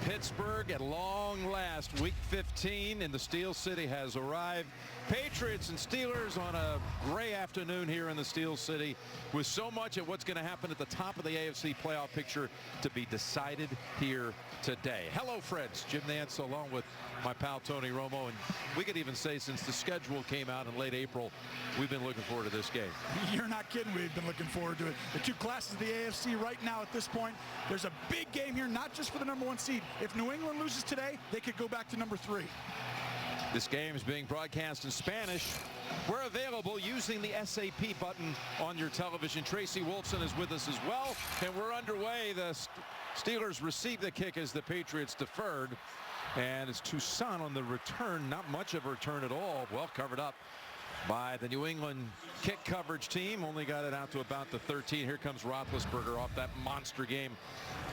Pittsburgh at long last. Week 15 in the Steel City has arrived. Patriots and Steelers on a gray afternoon here in the Steel City, with so much of what's going to happen at the top of the AFC playoff picture to be decided here today. Hello, friends. Jim Nantz along with my pal Tony Romo, and we could even say since the schedule came out in late April, we've been looking forward to this game. You're not kidding. We've been looking forward to it. The two classes of the AFC right now at this point, there's a big game here, not just for the #1 seed. If New England loses today, they could go back to number 3. This game is being broadcast in Spanish. We're available using the SAP button on your television. Tracy Wolfson is with us as well, and we're underway. The Steelers received the kick as the Patriots deferred, and it's Toussaint on the return. Not much of a return at all. Well covered up by the New England kick coverage team. Only got it out to about the 13. Here comes Roethlisberger off that monster game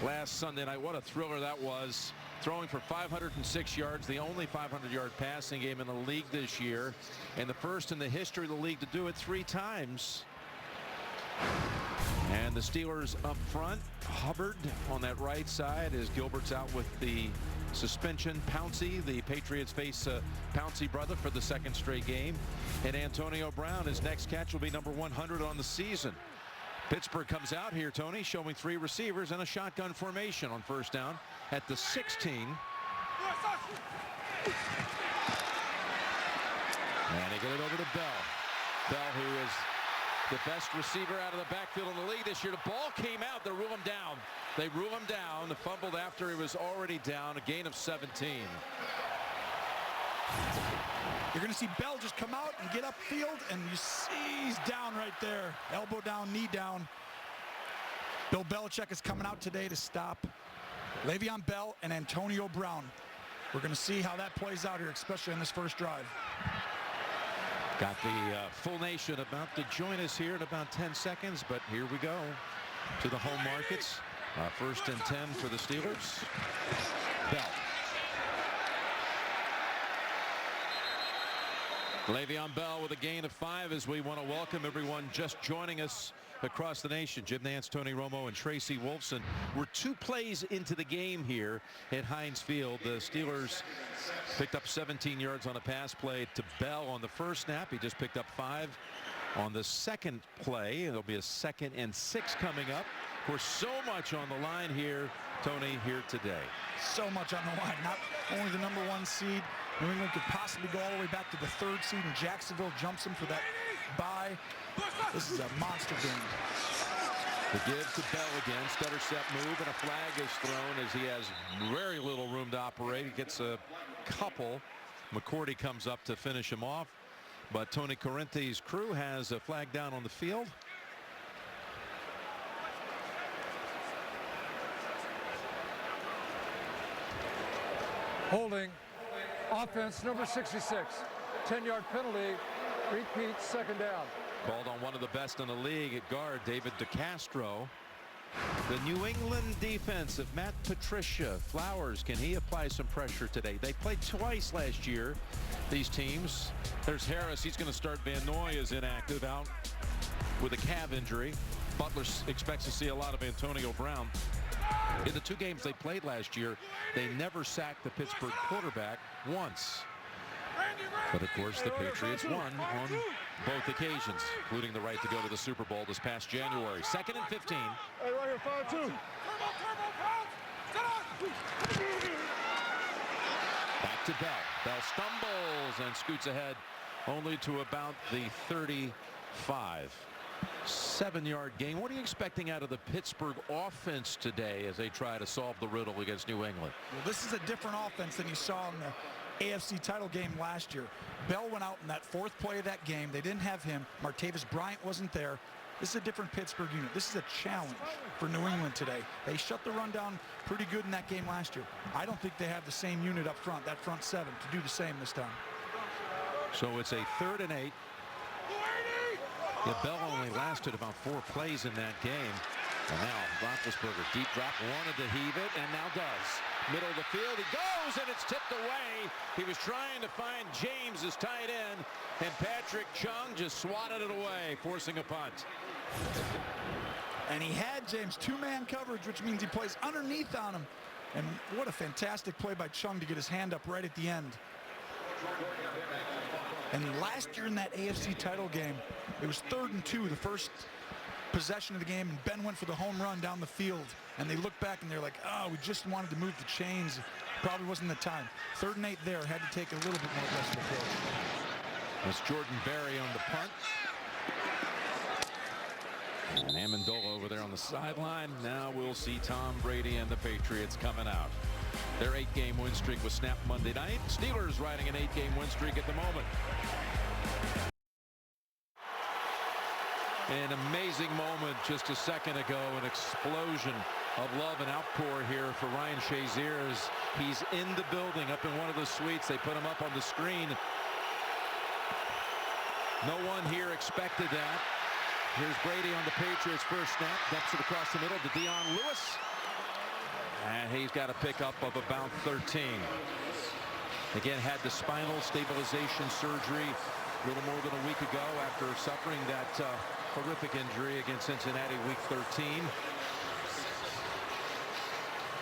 last Sunday night. What a thriller that was. Throwing for 506 yards, the only 500-yard passing game in the league this year, and the first in the history of the league to do it 3 times. And the Steelers up front. Hubbard on that right side as Gilbert's out with the suspension. Pouncey, the Patriots face Pouncey brother for the 2nd straight game. And Antonio Brown, his next catch will be number 100 on the season. Pittsburgh comes out here, Tony, showing 3 receivers and a shotgun formation on first down at the 16. And they get it over to Bell. Bell, who is the best receiver out of the backfield in the league this year. The ball came out. They rule him down. They rule him down. The fumbled after he was already down. A gain of 17. You're going to see Bell just come out and get upfield, and you see he's down right there. Elbow down, knee down. Bill Belichick is coming out today to stop Le'Veon Bell and Antonio Brown. We're going to see how that plays out here, especially in this first drive. Got the full nation about to join us here in about 10 seconds, but here we go to the home markets. 1st and 10 for the Steelers. Bell. Le'Veon Bell with a gain of 5 as we want to welcome everyone just joining us across the nation. Jim Nantz, Tony Romo, and Tracy Wolfson. We're 2 plays into the game here at Heinz Field. The Steelers picked up 17 yards on a pass play to Bell on the first snap. He just picked up 5 on the second play. It'll be a 2nd and 6 coming up. Of course, so much on the line here, Tony, here today. So much on the line. Not only the #1 seed, New England could possibly go all the way back to the 3rd seed, and Jacksonville jumps them for that bye. This is a monster game. The give to Bell again. Stutter step move, and a flag is thrown as he has very little room to operate. He gets a couple. McCourty comes up to finish him off, but Tony Corrente's crew has a flag down on the field. Holding. Offense number 66. 10-yard penalty. Repeat, 2nd down. Called on one of the best in the league at guard, David DeCastro. The New England defense of Matt Patricia. Flowers, can he apply some pressure today? They played twice last year, these teams. There's Harris. He's going to start. Van Noy is inactive, out with a calf injury. Butler expects to see a lot of Antonio Brown. In the 2 games they played last year, they never sacked the Pittsburgh quarterback once. But of course, the Patriots won on both occasions, including the right to go to the Super Bowl this past January. 2nd and 15. Hey, right here, 5-2. Back to Bell. Bell stumbles and scoots ahead only to about the 35. 7-yard gain. What are you expecting out of the Pittsburgh offense today as they try to solve the riddle against New England? Well, this is a different offense than you saw in the AFC title game last year. Bell went out in that 4th play of that game. They didn't have him. Martavis Bryant wasn't there. This is a different Pittsburgh unit. This is a challenge for New England today. They shut the run down pretty good in that game last year. I don't think they have the same unit up front, that front 7, to do the same this time. So it's a 3rd and 8. Yeah, Bell only lasted about 4 plays in that game. And now Roethlisberger, deep drop, wanted to heave it, and now does. Middle of the field, he goes, and it's tipped away. He was trying to find James as tight end, and Patrick Chung just swatted it away, forcing a punt. And he had James 2-man coverage, which means he plays underneath on him. And what a fantastic play by Chung to get his hand up right at the end. And last year in that AFC title game, it was 3rd and 2, the first possession of the game, and Ben went for the home run down the field. And they look back and they're like, oh, we just wanted to move the chains. Probably wasn't the time. 3rd and 8 there, had to take a little bit more aggressive approach. That's Jordan Berry on the punt. And Amendola over there on the sideline. Now we'll see Tom Brady and the Patriots coming out. Their 8-game win streak was snapped Monday night. Steelers riding an 8-game win streak at the moment. An amazing moment just a second ago. An explosion of love and outpour here for Ryan Shazier as he's in the building up in one of the suites. They put him up on the screen. No one here expected that. Here's Brady on the Patriots' first snap. Dumps it across the middle to Dion Lewis. And he's got a pickup of about 13. Again, had the spinal stabilization surgery a little more than a week ago after suffering that horrific injury against Cincinnati week 13.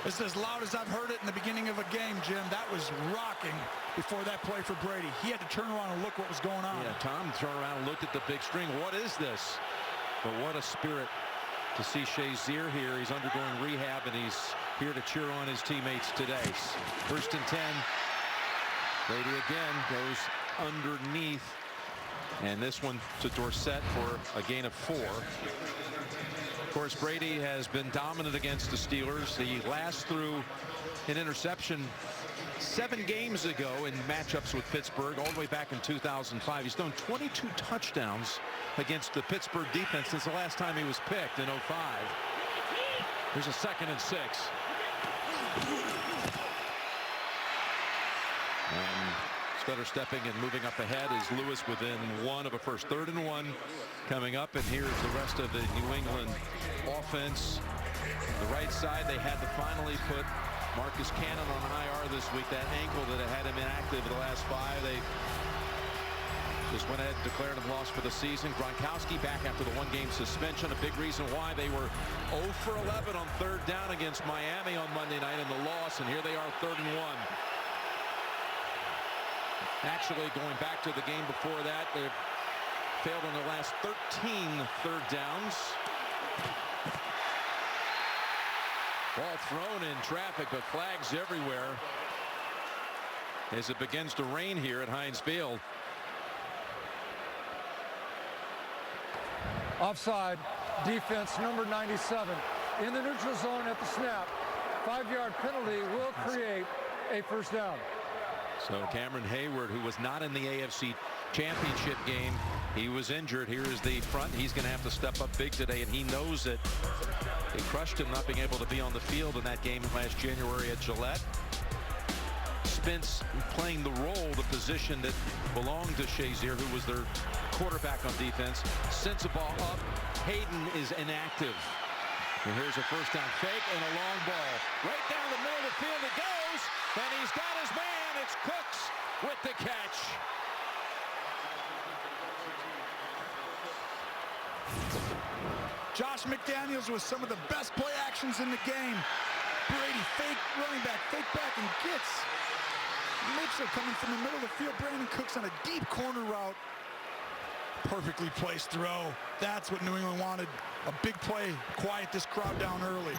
This is as loud as I've heard it in the beginning of a game, Jim. That was rocking before that play for Brady. He had to turn around and look what was going on. Yeah, Tom turned around and looked at the big string. What is this? But what a spirit to see Shazier here. He's undergoing rehab, and he's here to cheer on his teammates today. 1st and 10. Brady again goes underneath. And this one to Dorsett for a gain of 4. Of course, Brady has been dominant against the Steelers. He last threw an interception 7 games ago in matchups with Pittsburgh, all the way back in 2005. He's thrown 22 touchdowns against the Pittsburgh defense since the last time he was picked in 05. There's a 2nd and 6. And Scudder stepping and moving up ahead is Lewis within 1 of a first. 3rd and 1 coming up, and here's the rest of the New England offense. The right side, they had to finally put Marcus Cannon on IR this week. That ankle that had him inactive the last 5. They just went ahead and declared him lost for the season. Gronkowski back after the 1-game suspension. A big reason why they were 0 for 11 on 3rd down against Miami on Monday night in the loss. And here they are, 3rd and 1. Actually, going back to the game before that, they've failed on their last 13 3rd downs. Ball thrown in traffic, but flags everywhere as it begins to rain here at Heinz Field. Offside, defense number 97 in the neutral zone at the snap. 5-yard penalty will create a 1st down. So Cameron Hayward, who was not in the AFC Championship game, he was injured. Here is the front. He's going to have to step up big today, and he knows it. It crushed him not being able to be on the field in that game last January at Gillette. Spence playing the role, the position that belonged to Shazier, who was their quarterback on defense. Sends the ball up. Hayden is inactive. And here's a 1st down fake and a long ball. Right down the middle of the field it goes, and he's got his man. It's Cooks with the catch. Josh McDaniels with some of the best play actions in the game. Brady fake, running back, fake back, and gets Mitchell coming from the middle of the field. Brandon Cooks on a deep corner route. Perfectly placed throw. That's what New England wanted. A big play, quiet this crowd down early.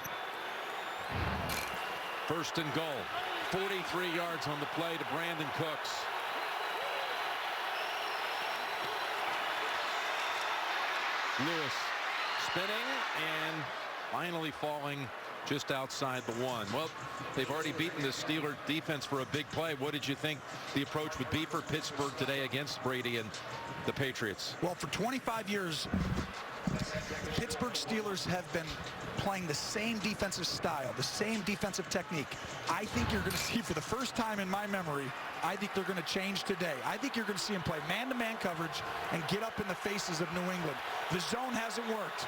1st and goal. 43 yards on the play to Brandon Cooks. Lewis spinning and finally falling just outside the 1. Well, they've already beaten the Steeler defense for a big play. What did you think the approach would be for Pittsburgh today against Brady and the Patriots? Well, for 25 years, Pittsburgh Steelers have been playing the same defensive style, the same defensive technique. I think you're going to see for the first time in my memory, I think they're going to change today. I think you're going to see them play man-to-man coverage and get up in the faces of New England. The zone hasn't worked.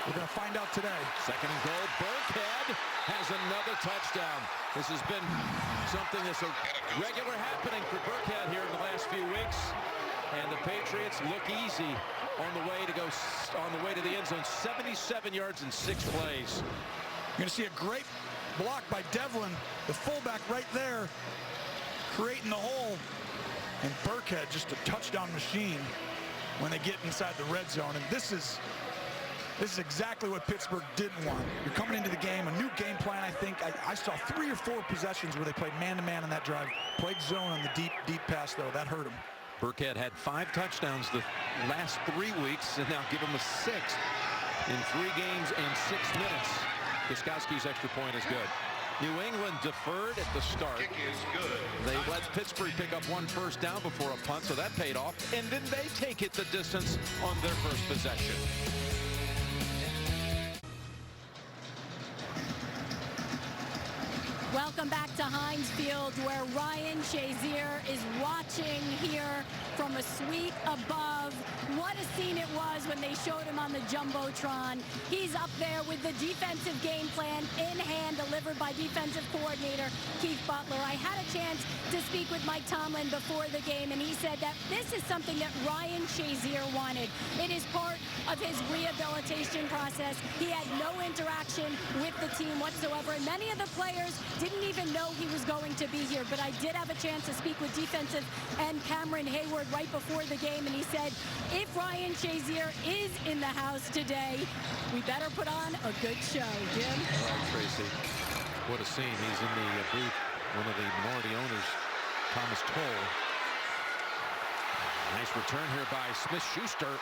We're going to find out today. 2nd and goal. Burkhead has another touchdown. This has been something that's a regular happening for Burkhead here in the last few weeks. And the Patriots look easy on the way to the end zone. 77 yards in 6 plays. You're going to see a great block by Devlin, the fullback right there, creating the hole. And Burkhead, just a touchdown machine when they get inside the red zone. And this is exactly what Pittsburgh didn't want. You're coming into the game, a new game plan, I think. I saw 3 or 4 possessions where they played man-to-man on that drive. Played zone on the deep pass, though. That hurt them. Burkhead had 5 touchdowns the last 3 weeks, and now give him a 6th in 3 games and 6 minutes. Gostkowski's extra point is good. New England deferred at the start. They let Pittsburgh pick up 1 first down before a punt, so that paid off. And then they take it the distance on their first possession. Welcome back to Heinz Field, where Ryan Shazier is watching here from a suite above. What a scene it was when they showed him on the Jumbotron. He's up there with the defensive game plan in hand, delivered by defensive coordinator Keith Butler. I had a chance to speak with Mike Tomlin before the game, and he said that this is something that Ryan Shazier wanted. It is part of his rehabilitation process. He had no interaction with the team whatsoever, and many of the players didn't even know he was going to be here. But I did have a chance to speak with defensive end Cameron Hayward right before the game, and he said, if Ryan Shazier is in the house today, we better put on a good show. Jim? All right, Tracy. What a scene. He's in the booth. One of the minority owners, Thomas Toll. Nice return here by Smith-Schuster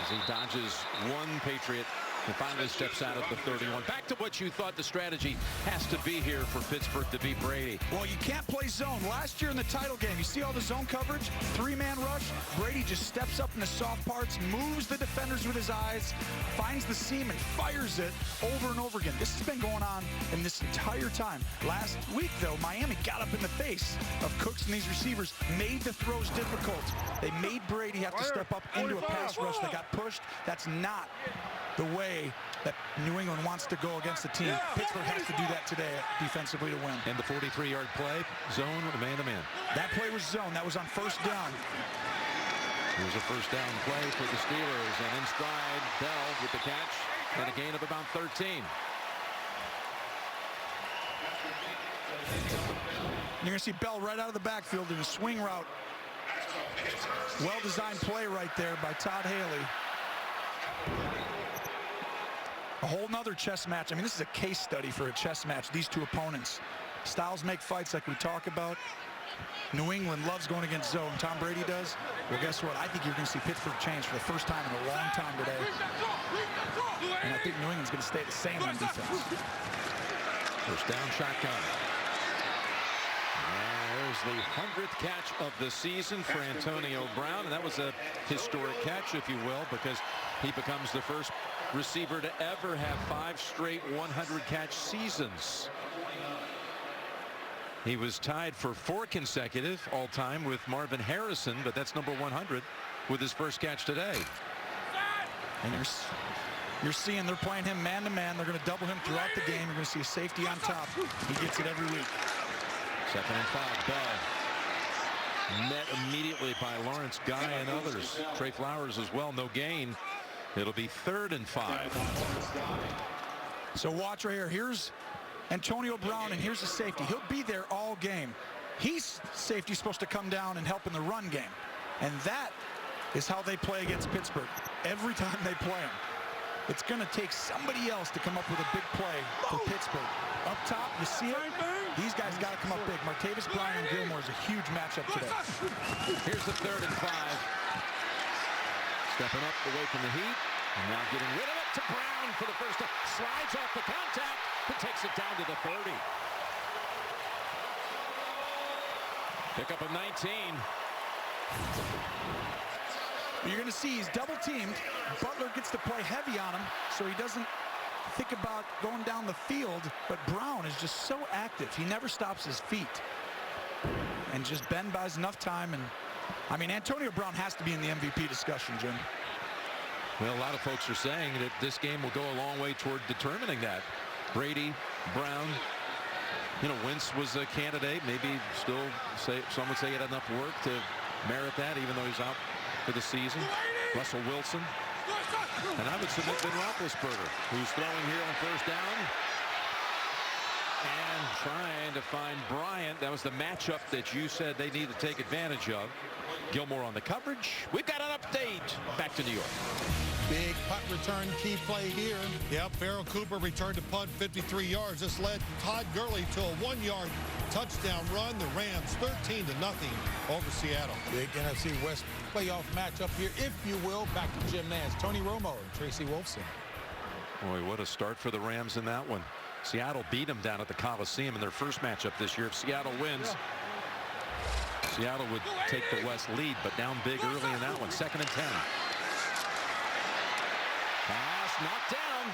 as he dodges 1 Patriot and finally steps out at the 31. Back to what you thought the strategy has to be here for Pittsburgh to beat Brady. Well, you can't play zone. Last year in the title game, you see all the zone coverage, 3-man rush. Brady just steps up in the soft parts, moves the defenders with his eyes, finds the seam and fires it over and over again. This has been going on in this entire time. Last week, though, Miami got up in the face of Cooks and these receivers, made the throws difficult. They made Brady have to step up into a pass rush that got pushed. That's not the way that New England wants to go against the team. Pittsburgh has to do that today defensively to win. And the 43-yard play, zone, man-to-man. That play was zone. That was on first down. Here's a first down play for the Steelers, and in stride, Bell with the catch, and a gain of about 13. You're going to see Bell right out of the backfield in a swing route. Well-designed play right there by Todd Haley. A whole nother chess match. I mean, this is a case study for a chess match, these two opponents. Styles make fights like we talk about. New England loves going against zone. Tom Brady does. Well, guess what? I think you're going to see Pittsburgh change for the first time in a long time today. And I think New England's going to stay the same on defense. First down, shotgun. There's the 100th catch of the season for Antonio Brown, and that was a historic catch, if you will, because he becomes the first receiver to ever have 5 straight 100-catch seasons. He was tied for 4 consecutive all-time with Marvin Harrison, but that's number 100 with his first catch today. And you're seeing they're playing him man-to-man. They're going to double him throughout the game. You're going to see a safety on top. He gets it every week. 2nd and 5, Bell. Met immediately by Lawrence Guy and others. Trey Flowers as well, no gain. It'll be 3rd and 5. So watch right here. Here's Antonio Brown, and here's the safety. He'll be there all game. He's safety's supposed to come down and help in the run game. And that is how they play against Pittsburgh. Every time they play him. It's going to take somebody else to come up with a big play for Pittsburgh. Up top, you see it? These guys got to come up big. Martavis Bryant and Gilmore is a huge matchup today. Here's the 3rd and 5. Stepping up away from the heat. And now getting rid of it to Brown for the first time. Slides off the contact and takes it down to the 30. Pick up a 19. You're going to see he's double teamed. Butler gets to play heavy on him, so he doesn't think about going down the field. But Brown is just so active. He never stops his feet. And just Ben buys enough time. And I mean, Antonio Brown has to be in the MVP discussion, Jim. Well, a lot of folks are saying that this game will go a long way toward determining that. Brady, Brown, you know, Wentz was a candidate. Maybe still some would say he had enough work to merit that, even though he's out for the season. Russell Wilson. And I would submit Ben Roethlisberger, who's throwing here on first down. And trying to find Bryant. That was the matchup that you said they need to take advantage of. Gilmore on the coverage. We've got an update. Back to New York. Big punt return key play here. Yep, Farrell Cooper returned to punt 53 yards. This led Todd Gurley to a 1-yard touchdown run. The Rams 13-0 over Seattle. Big NFC West playoff matchup here, if you will. Back to Jim Nance, Tony Romo, and Tracy Wolfson. Boy, what a start for the Rams in that one. Seattle beat them down at the Coliseum in their first matchup this year. If Seattle wins, Seattle would take the West lead, but down big early in that one. 2nd and 10. Pass knocked down.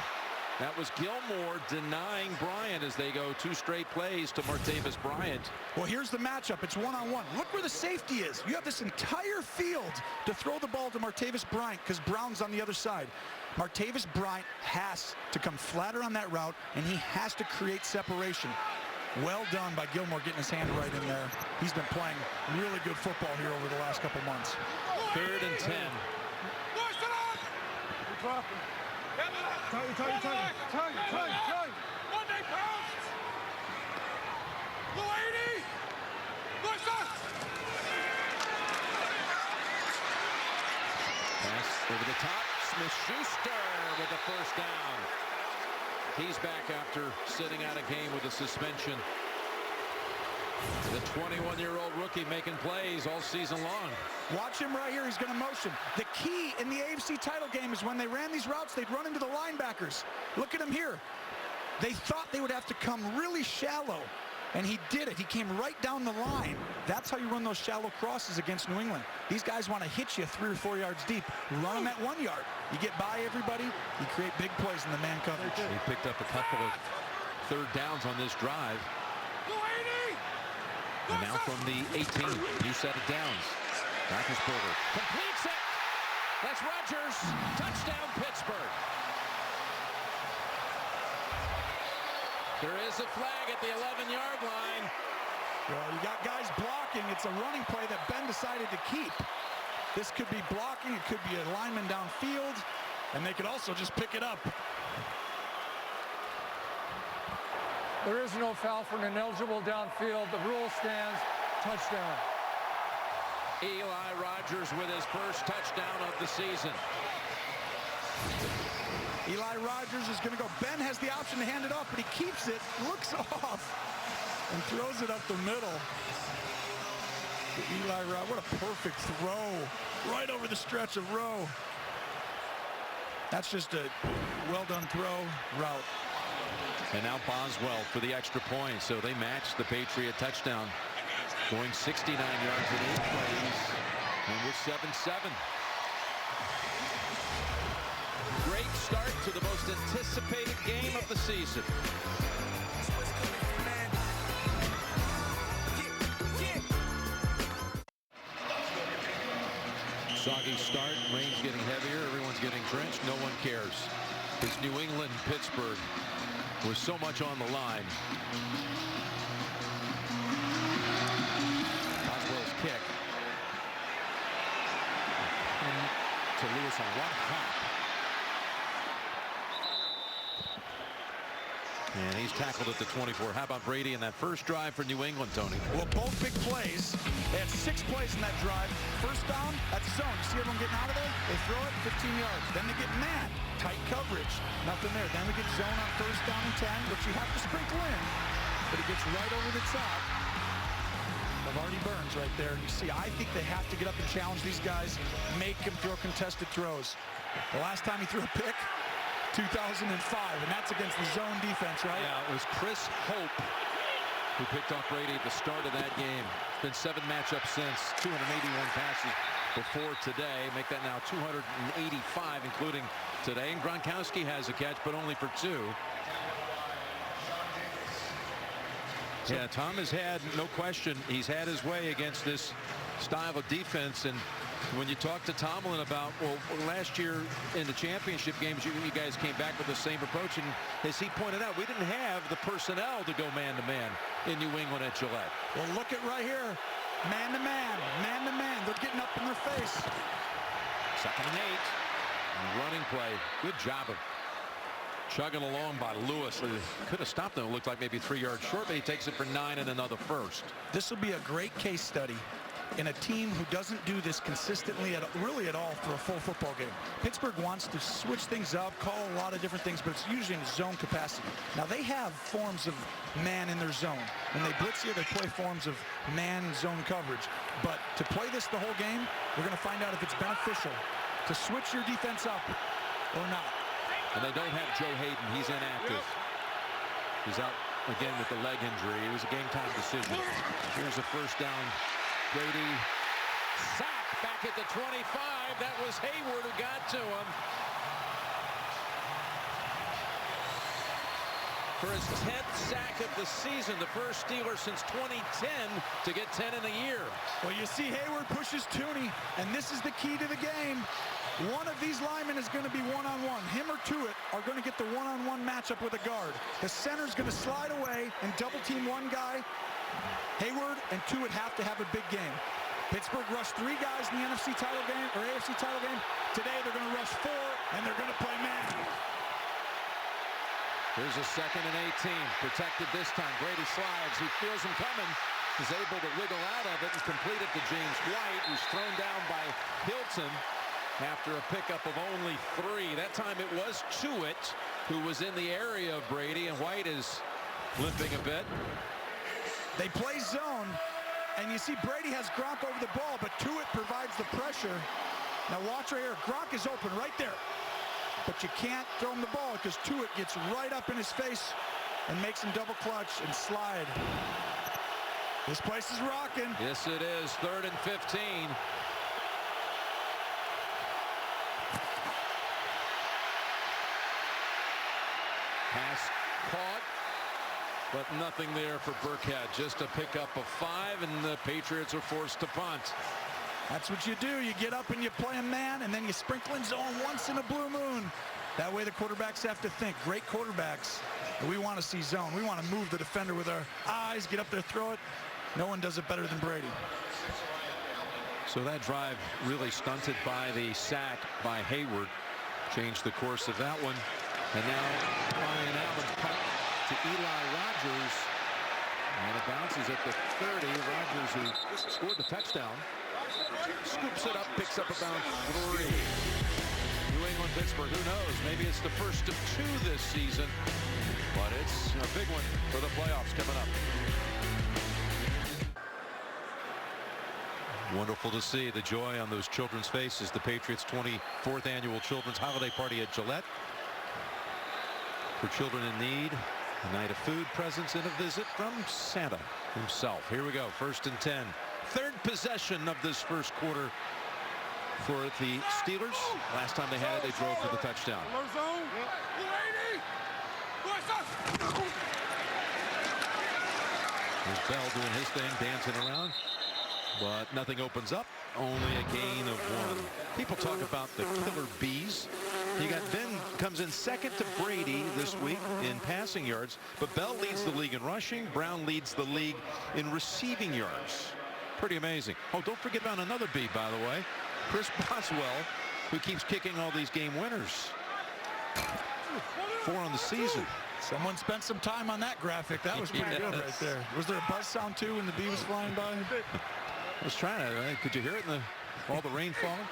That was Gilmore denying Bryant as they go 2 straight plays to Martavis Bryant. Well, here's the matchup. It's one-on-one. Look where the safety is. You have this entire field to throw the ball to Martavis Bryant because Brown's on the other side. Martavis Bryant has to come flatter on that route, and he has to create separation. Well done by Gilmore getting his hand right in there. He's been playing really good football here over the last couple months. 3rd and 10. Pass over the top. Smith-Schuster with the first down. He's back after sitting out a game with a suspension. The 21-year-old rookie making plays all season long. Watch him right here. He's going to motion. The key in the AFC title game is when they ran these routes, they'd run into the linebackers. Look at him here. They thought they would have to come really shallow, and he did it. He came right down the line. That's how you run those shallow crosses against New England. These guys want to hit you 3 or 4 yards deep. Run them at 1 yard. You get by everybody, you create big plays in the man coverage. He picked up a couple of 3rd downs on this drive. And now from the 18, new set of downs. Roethlisberger completes it. That's Rodgers. Touchdown, Pittsburgh. There is a flag at the 11-yard line. Well, you got guys blocking. It's a running play that Ben decided to keep. This could be blocking. It could be a lineman downfield. And they could also just pick it up. There is no foul for an ineligible downfield. The rule stands. Touchdown. Eli Rogers with his first touchdown of the season. Eli Rogers is going to go. Ben has the option to hand it off, but he keeps it, looks off, and throws it up the middle. Eli Rogers, what a perfect throw. Right over the stretch of Rowe. That's just a well-done throw route. And now Boswell for the extra point. So they match the Patriot touchdown. Going 69 yards in 8 plays. And with 7-7. Great start to the most anticipated game of the season. Soggy start, rain's getting heavier, everyone's getting drenched, no one cares. It's New England, Pittsburgh, with so much on the line. Boswell's kick. And to Lewis on one hop. And he's tackled at the 24. How about Brady in that first drive for New England, Tony? Well, both big plays. They had 6 plays in that drive. First down, that's zone. You see everyone getting out of there? They throw it 15 yards. Then they get man. Tight coverage. Nothing there. Then we get zone on first down and 10, which you have to sprinkle in. But it gets right over the top of Artie Burns right there. You see, I think they have to get up and challenge these guys, make them throw contested throws. The last time he threw a pick, 2005, and that's against the zone defense, right? Yeah, it was Chris Hope who picked off Brady at the start of that game. It's been 7 matchups since, 281 passes before today. Make that now 285, including today. And Gronkowski has a catch, but only for 2. Yeah, Tom has had, no question, he's had his way against this style of defense. And when you talk to Tomlin about, well, last year in the championship games, you guys came back with the same approach. And as he pointed out, we didn't have the personnel to go man-to-man in New England at Gillette. Well, look at right here. Man-to-man, man-to-man. They're getting up in their face. 2nd and 8. Running play. Good job of Chugging along by Lewis. Could have stopped him. It looked like maybe 3 yards short, but he takes it for 9 and another first. This will be a great case study in a team who doesn't do this consistently really at all for a full football game. Pittsburgh wants to switch things up, call a lot of different things, but it's usually in zone capacity. Now they have forms of man in their zone. When they blitz here, they play forms of man zone coverage. But to play this the whole game, we're going to find out if it's beneficial to switch your defense up or not. And they don't have Joe Hayden. He's inactive. He's out again with the leg injury. It was a game-time decision. Here's a first down. Brady sack back at the 25. That was Hayward who got to him. For his 10th sack of the season, the first Steeler since 2010 to get 10 in a year. Well, you see Hayward pushes Tooney, and this is the key to the game. One of these linemen is going to be one-on-one. Him or Tuitt are going to get the one-on-one matchup with a guard. The center's going to slide away and double-team one guy. Hayward and Tuitt have to have a big game. Pittsburgh rushed 3 guys in the NFC title game, or AFC title game. Today they're going to rush 4, and they're going to play man. Here's a 2nd and 18. Protected this time. Brady slides. He feels him coming. He's able to wiggle out of it and complete it to James White, who's thrown down by Hilton after a pickup of only 3. That time it was Tuitt who was in the area of Brady, and White is limping a bit. They play zone, and you see Brady has Gronk over the ball, but Tuitt provides the pressure. Now watch right here. Gronk is open right there. But you can't throw him the ball because Tuitt gets right up in his face and makes him double clutch and slide. This place is rocking. Yes, it is. 3rd and 15. Pass caught, but nothing there for Burkhead. Just a pickup of 5, and the Patriots are forced to punt. That's what you do. You get up and you play a man, and then you sprinkle in zone once in a blue moon. That way the quarterbacks have to think. Great quarterbacks. We want to see zone. We want to move the defender with our eyes, get up there, throw it. No one does it better than Brady. So that drive really stunted by the sack by Hayward. Changed the course of that one. And now Ryan Allen punt to Eli Rogers. And it bounces at the 30. Rogers, who scored the touchdown, scoops it up, picks up about 3. New England, Pittsburgh, who knows? Maybe it's the first of 2 this season. But it's a big one for the playoffs coming up. Wonderful to see the joy on those children's faces. The Patriots' 24th annual Children's Holiday Party at Gillette. For children in need, a night of food, presents, and a visit from Santa himself. Here we go, 1st and 10. 3rd possession of this first quarter for the Steelers. Last time they had it, they drove for the touchdown. There's Bell doing his thing, dancing around. But nothing opens up. Only a gain of 1. People talk about the killer bees. You got Ben comes in 2nd to Brady this week in passing yards, but Bell leads the league in rushing. Brown leads the league in receiving yards. Pretty amazing. Oh, don't forget about another bee, by the way. Chris Boswell, who keeps kicking all these game winners. 4 on the season. Someone spent some time on that graphic. That was pretty good right there. Was there a buzz sound too when the bee was flying by? I was trying to. Could you hear it in all the rain falling?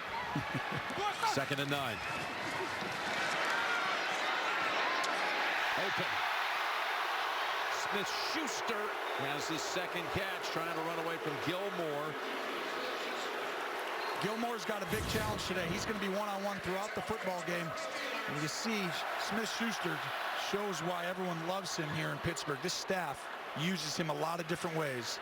2nd and 9. Open. Smith-Schuster has his 2nd catch, trying to run away from Gilmore. Gilmore's got a big challenge today. He's going to be one-on-one throughout the football game. And you see Smith-Schuster shows why everyone loves him here in Pittsburgh. This staff uses him a lot of different ways.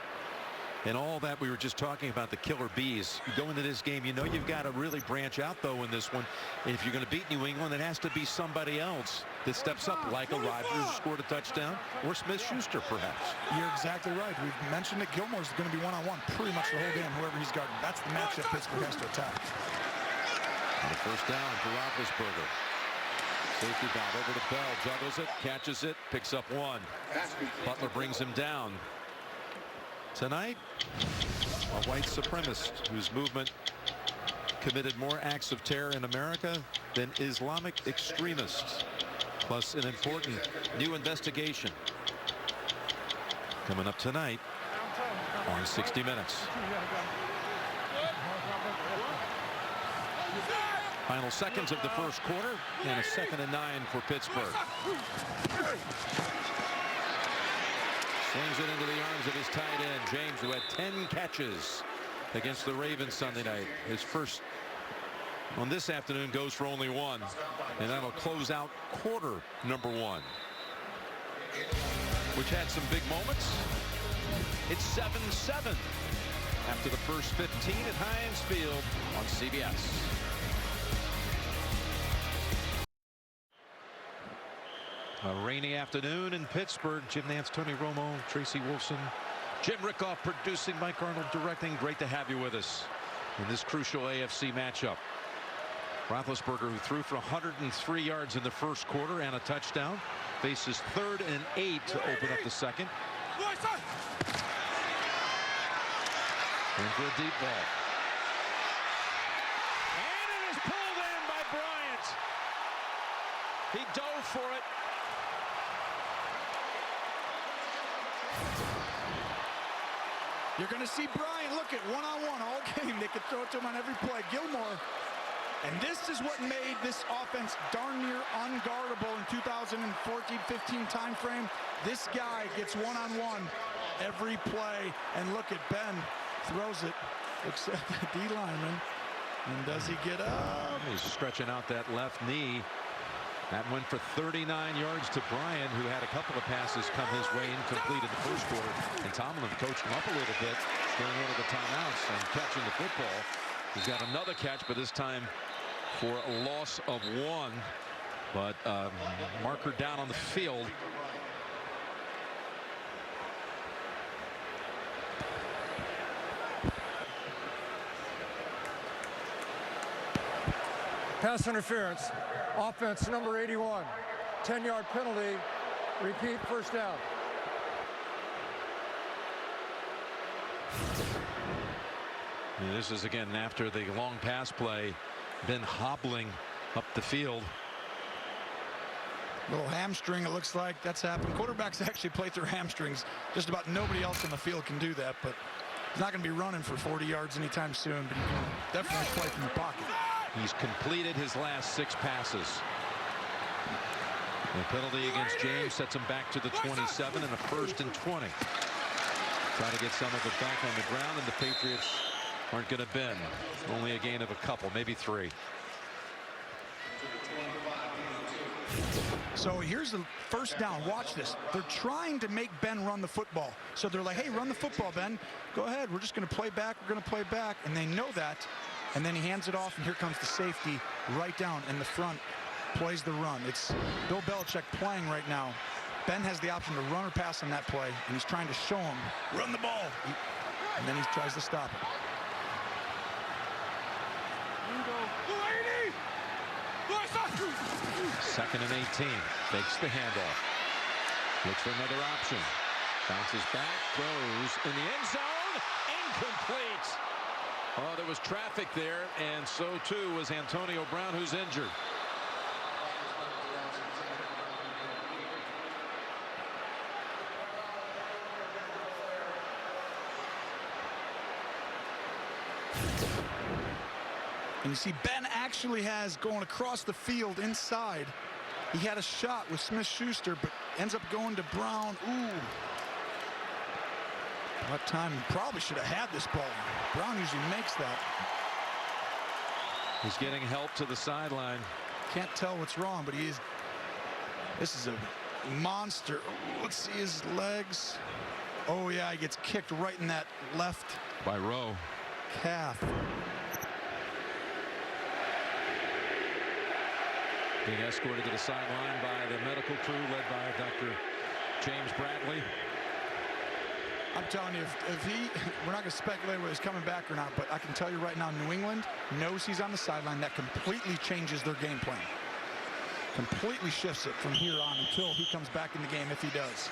And all that we were just talking about, the killer bees. You go into this game, you know you've got to really branch out, though, in this one. And if you're going to beat New England, it has to be somebody else that steps up, like a Rodgers who scored a touchdown, or Smith-Schuster, perhaps. You're exactly right. We've mentioned that Gilmore's going to be one-on-one pretty much the whole game, whoever he's guarding. That's the matchup Pittsburgh has to attack. And a first down for Roethlisberger. Safety valve over to Bell, juggles it, catches it, picks up 1. Butler brings him down. Tonight, a white supremacist whose movement committed more acts of terror in America than Islamic extremists. plus an important new investigation coming up tonight on 60 Minutes. Final seconds of the first quarter, and a 2nd and 9 for Pittsburgh. Slings it into the arms of his tight end, James, who had 10 catches against the Ravens Sunday night. His first on this afternoon goes for only 1, and that'll close out quarter number 1, which had some big moments. It's 7-7 after the first 15 at Heinz Field on CBS. A rainy afternoon in Pittsburgh. Jim Nantz, Tony Romo, Tracy Wolfson, Jim Rickoff producing, Mike Arnold directing. Great to have you with us in this crucial AFC matchup. Roethlisberger, who threw for 103 yards in the first quarter and a touchdown, faces 3rd and 8 to open up the second. In for a deep ball. And it is pulled in by Bryant. He dove for it. You're going to see Bryant look at one-on-one all game. They could throw it to him on every play. Gilmore. And this is what made this offense darn near unguardable in 2014-15 time frame. This guy gets one-on-one every play. And look at Ben. Throws it. Looks at the D lineman. And does he get up? He's stretching out that left knee. That went for 39 yards to Bryant, who had a couple of passes come his way incomplete in the first quarter. And Tomlin coached him up a little bit during one of the timeouts and catching the football. He's got another catch, but this time for a loss of 1. But marker down on the field. Pass interference. Offense number 81. 10-yard penalty. Repeat, first down. And this is again after the long pass play. Been hobbling up the field. Little hamstring, it looks like. That's happened. Quarterbacks actually play through hamstrings. Just about nobody else on the field can do that, but he's not going to be running for 40 yards anytime soon, but he can definitely play from the pocket. He's completed his last 6 passes. The penalty against James sets him back to the 27 and a 1st and 20. Try to get some of it back on the ground, and the Patriots aren't going to bend. Only a gain of a couple, maybe 3. So here's the first down. Watch this. They're trying to make Ben run the football. So they're like, hey, run the football, Ben. Go ahead. We're just going to play back. We're going to play back. And they know that. And then he hands it off, and here comes the safety right down in the front. Plays the run. It's Bill Belichick playing right now. Ben has the option to run or pass on that play, and he's trying to show him, run the ball. And then he tries to stop it. 2nd and 18. Fakes the handoff. Looks for another option. Bounces back. Throws in the end zone. Incomplete. Oh, there was traffic there, and so too was Antonio Brown, who's injured. And you see Ben actually has going across the field inside. He had a shot with Smith-Schuster, but ends up going to Brown. Ooh. What time? He probably should have had this ball. Brown usually makes that. He's getting help to the sideline. Can't tell what's wrong, but he is. This is a monster. Ooh, let's see his legs. Oh, yeah, he gets kicked right in that left By Rowe. calf. Being escorted to the sideline by the medical crew led by Dr. James Bradley. I'm telling you, if he, we're not going to speculate whether he's coming back or not, but I can tell you right now, New England knows he's on the sideline. That completely changes their game plan. Completely shifts it from here on until he comes back in the game, if he does.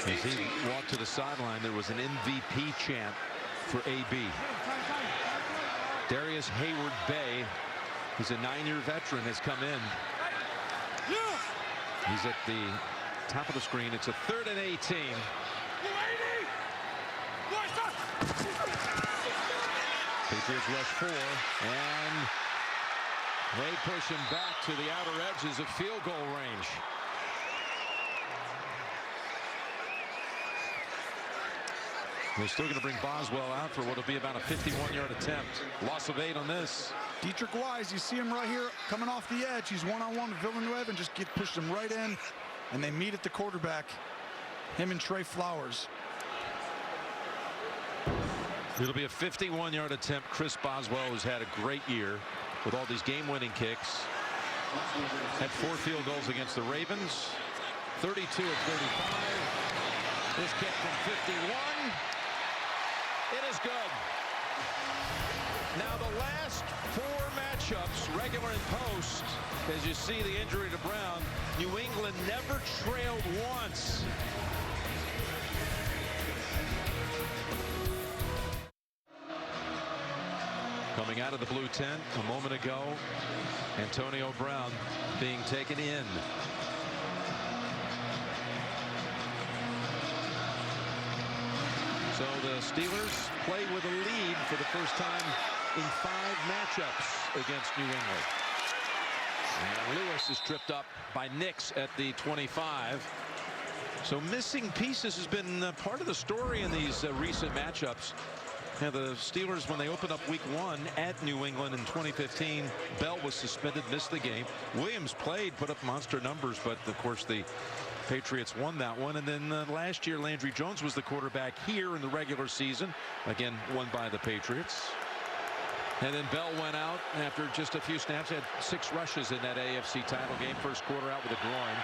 As he walked to the sideline, there was an MVP chant for AB. Darius Hayward-Bay, who's a 9-year veteran, has come in. He's at the top of the screen. It's a 3rd and 18. Patriots rush 4, and they push him back to the outer edges of field goal range. They're still going to bring Boswell out for what will be about a 51-yard attempt. Loss of 8 on this. Dietrich Wise, you see him right here coming off the edge. He's one-on-one with Villanueva and just pushed him right in, and they meet at the quarterback, him and Trey Flowers. It'll be a 51-yard attempt. Chris Boswell has had a great year with all these game-winning kicks. Had 4 field goals against the Ravens. 32 of 35. This kick from 51. It is good. Now the last 4 matchups, regular and post, as you see the injury to Brown, New England never trailed once. Coming out of the blue tent a moment ago, Antonio Brown being taken in. So the Steelers play with a lead for the first time in 5 matchups against New England. And Lewis is tripped up by Nix at the 25. So missing pieces has been part of the story in these recent matchups. Now the Steelers, when they opened up week 1 at New England in 2015, Bell was suspended, missed the game. Williams played, put up monster numbers, but of course the Patriots won that one. And then last year Landry Jones was the quarterback here in the regular season, again won by the Patriots. And then Bell went out after just a few snaps. Had 6 rushes in that AFC title game. First quarter out with a groin.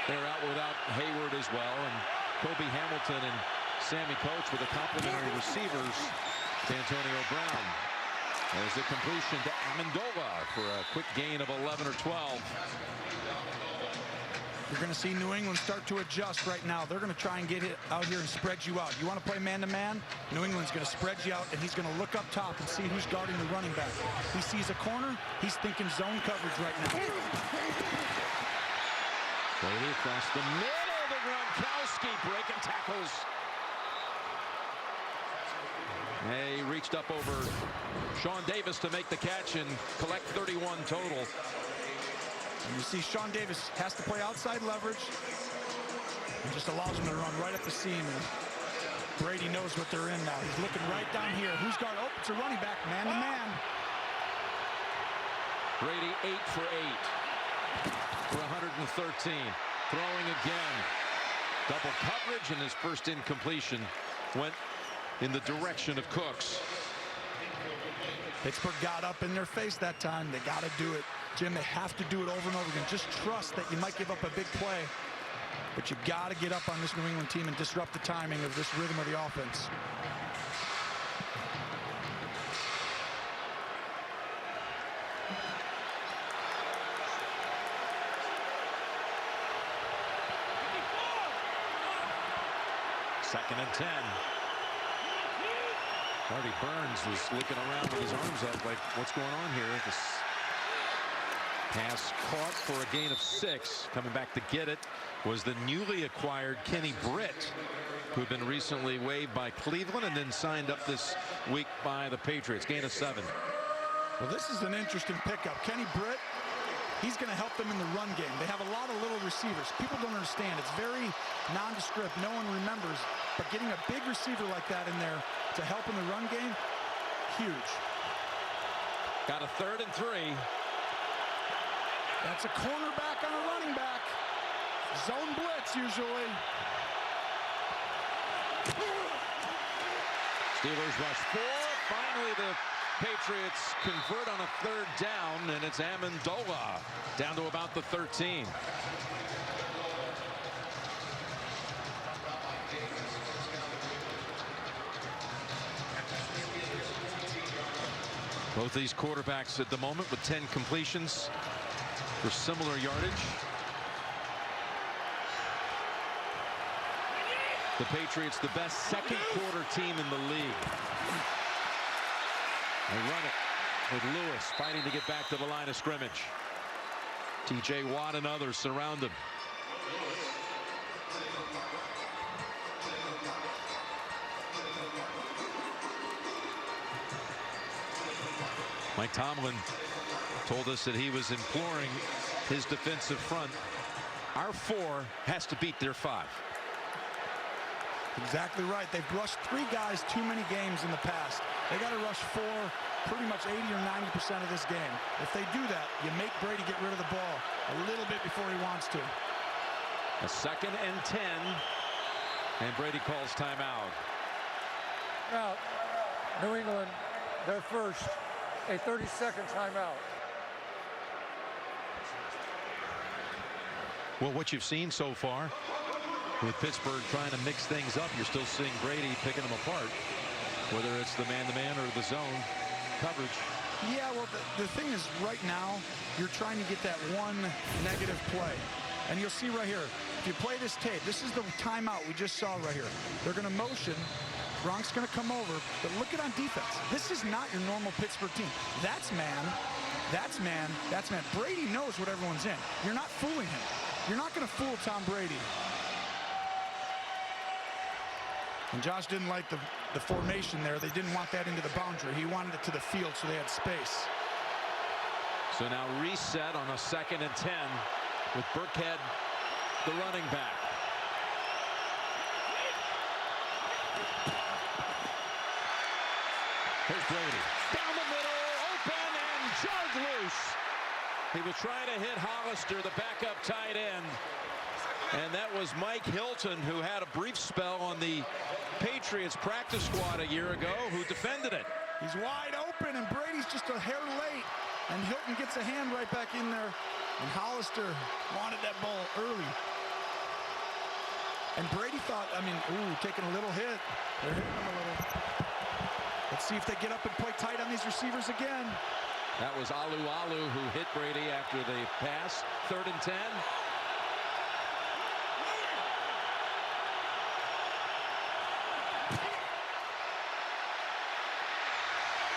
They're out without Hayward as well, and Kobe Hamilton and Sammy Coates with the complimentary receivers to Antonio Brown. There's the completion to Amendola for a quick gain of 11 or 12. You're going to see New England start to adjust right now. They're going to try and get it out here and spread you out. You want to play man-to-man? New England's going to spread you out, and he's going to look up top and see who's guarding the running back. He sees a corner. He's thinking zone coverage right now. Brady across the middle to Gronkowski, breaking tackles. He reached up over Sean Davis to make the catch and collect 31 total. And you see Sean Davis has to play outside leverage and just allows him to run right up the seam. And Brady knows what they're in now. He's looking right down here. Who's got? Oh, it's a running back, man to man. Brady 8 for 8 for 113. Throwing again. Double coverage, and his first incompletion went in the direction of Cooks. Pittsburgh got up in their face that time. They got to do it. Jim, they have to do it over and over again. Just trust that you might give up a big play, but you got to get up on this New England team and disrupt the timing of this rhythm of the offense. Second and 10. Marty Burns was looking around with his arms up like, what's going on here? This pass caught for a gain of 6. Coming back to get it was the newly acquired Kenny Britt, who'd been recently waived by Cleveland and then signed up this week by the Patriots. Gain of 7. Well, this is an interesting pickup. Kenny Britt, he's going to help them in the run game. They have a lot of little receivers. People don't understand. It's very nondescript. No one remembers. But getting a big receiver like that in there to help in the run game, huge. Got a 3rd and 3. That's a cornerback on a running back. Zone blitz usually. Steelers rush 4. Finally, the Patriots convert on a 3rd down, and it's Amendola down to about the 13. Both these quarterbacks at the moment with 10 completions for similar yardage. The Patriots, the best second quarter team in the league. They run it with Lewis fighting to get back to the line of scrimmage. TJ Watt and others surround him. Mike Tomlin told us that he was imploring his defensive front. Our 4 has to beat their 5. Exactly right. They've rushed 3 guys too many games in the past. They got to rush 4 pretty much 80 or 90% of this game. If they do that, you make Brady get rid of the ball a little bit before he wants to. A 2nd and 10. And Brady calls timeout. Out. New England, their first, a 30-second timeout. Well, what you've seen so far with Pittsburgh trying to mix things up, you're still seeing Brady picking them apart, whether it's the man-to-man or the zone coverage. Yeah, well, the thing is, right now, you're trying to get that one negative play. And you'll see right here, if you play this tape, this is the timeout we just saw right here. They're going to motion. Gronk's going to come over. But look at on defense. This is not your normal Pittsburgh team. That's man. That's man. That's man. Brady knows what everyone's in. You're not fooling him. You're not going to fool Tom Brady. And Josh didn't like the formation there. They didn't want that into the boundary. He wanted it to the field so they had space. So now reset on a 2nd and 10 with Burkhead, the running back. Here's Brady. Down the middle, open, and charged loose. He was trying to hit Hollister, the backup tight end. And that was Mike Hilton, who had a brief spell on the Patriots practice squad a year ago, who defended it. He's wide open, and Brady's just a hair late. And Hilton gets a hand right back in there. And Hollister wanted that ball early. And Brady thought, I mean, taking a little hit. They're hitting him a little. Let's see if they get up and play tight on these receivers again. That was Alu who hit Brady after the pass. 3rd and 10.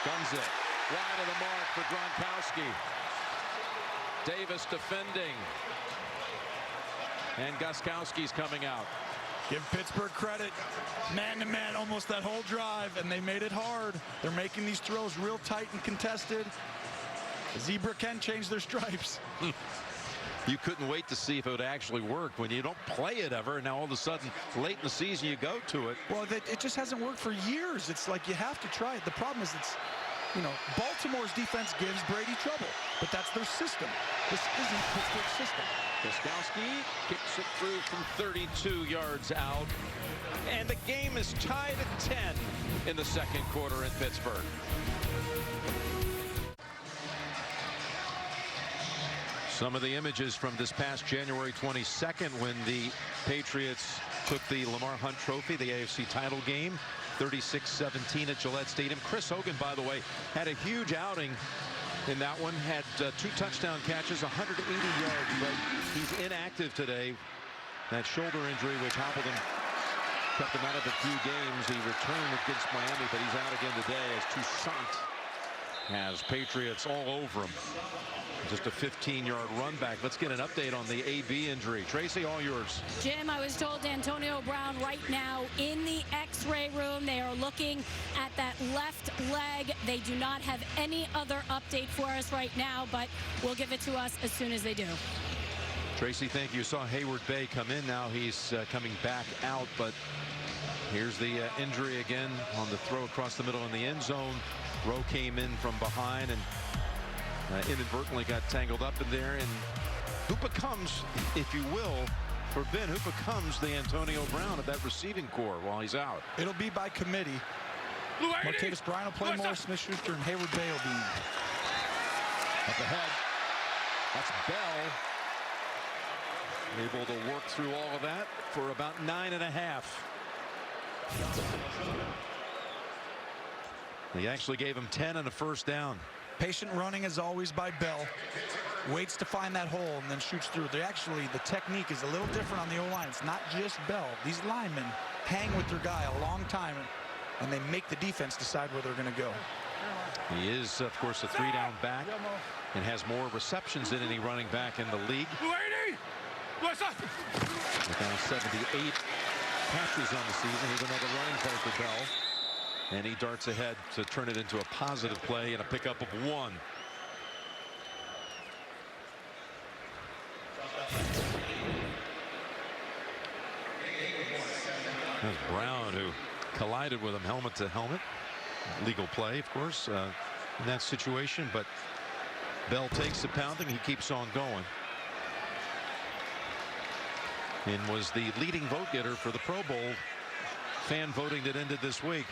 Guns it. Wide of the mark for Gronkowski. Davis defending. And Gostkowski's coming out. Give Pittsburgh credit. Man-to-man almost that whole drive, and they made it hard. They're making these throws real tight and contested. The Zebra can change their stripes. You couldn't wait to see if it would actually work when you don't play it ever. Now all of a sudden, late in the season, you go to it. Well, it just hasn't worked for years. It's like you have to try it. The problem is Baltimore's defense gives Brady trouble, but that's their system. This isn't Pittsburgh's system. Gostkowski kicks it through from 32 yards out. And the game is tied at 10 in the 2nd quarter in Pittsburgh. Some of the images from this past January 22nd when the Patriots took the Lamar Hunt Trophy, the AFC title game, 36-17 at Gillette Stadium. Chris Hogan, by the way, had a huge outing in that one, had 2 touchdown catches, 180 yards, but he's inactive today. That shoulder injury, which hobbled him, kept him out of a few games. He returned against Miami, but he's out again today as Toussaint has Patriots all over him. Just a 15-yard run back. Let's get an update on the AB injury. Tracy, all yours. Jim, I was told Antonio Brown right now in the X-ray room. They are looking at that left leg. They do not have any other update for us right now, but we'll give it to us as soon as they do. Tracy, thank you. Saw Hayward Bay come in. Now he's coming back out, but here's the injury again on the throw across the middle in the end zone. Rowe came in from behind and inadvertently got tangled up in there. And who becomes, if you will, for Ben, who becomes the Antonio Brown of that receiving corps while he's out? It'll be by committee. Martavis Bryant will play more, Smith-Schuster and Hayward Bay will be up ahead. That's Bell. Able to work through all of that for about 9.5. They actually gave him 10 and a first down. Patient running as always by Bell. Waits to find that hole and then shoots through. The technique is a little different on the O-line. It's not just Bell. These linemen hang with their guy a long time, and they make the defense decide where they're going to go. He is, of course, a 3-down back and has more receptions than any running back in the league. With now 78 catches on the season. Here's another running play for Bell. And he darts ahead to turn it into a positive play and a pickup of 1. That's Brown who collided with him helmet to helmet. Legal play, of course, in that situation, but Bell takes the pounding. He keeps on going. And was the leading vote getter for the Pro Bowl fan voting that ended this week.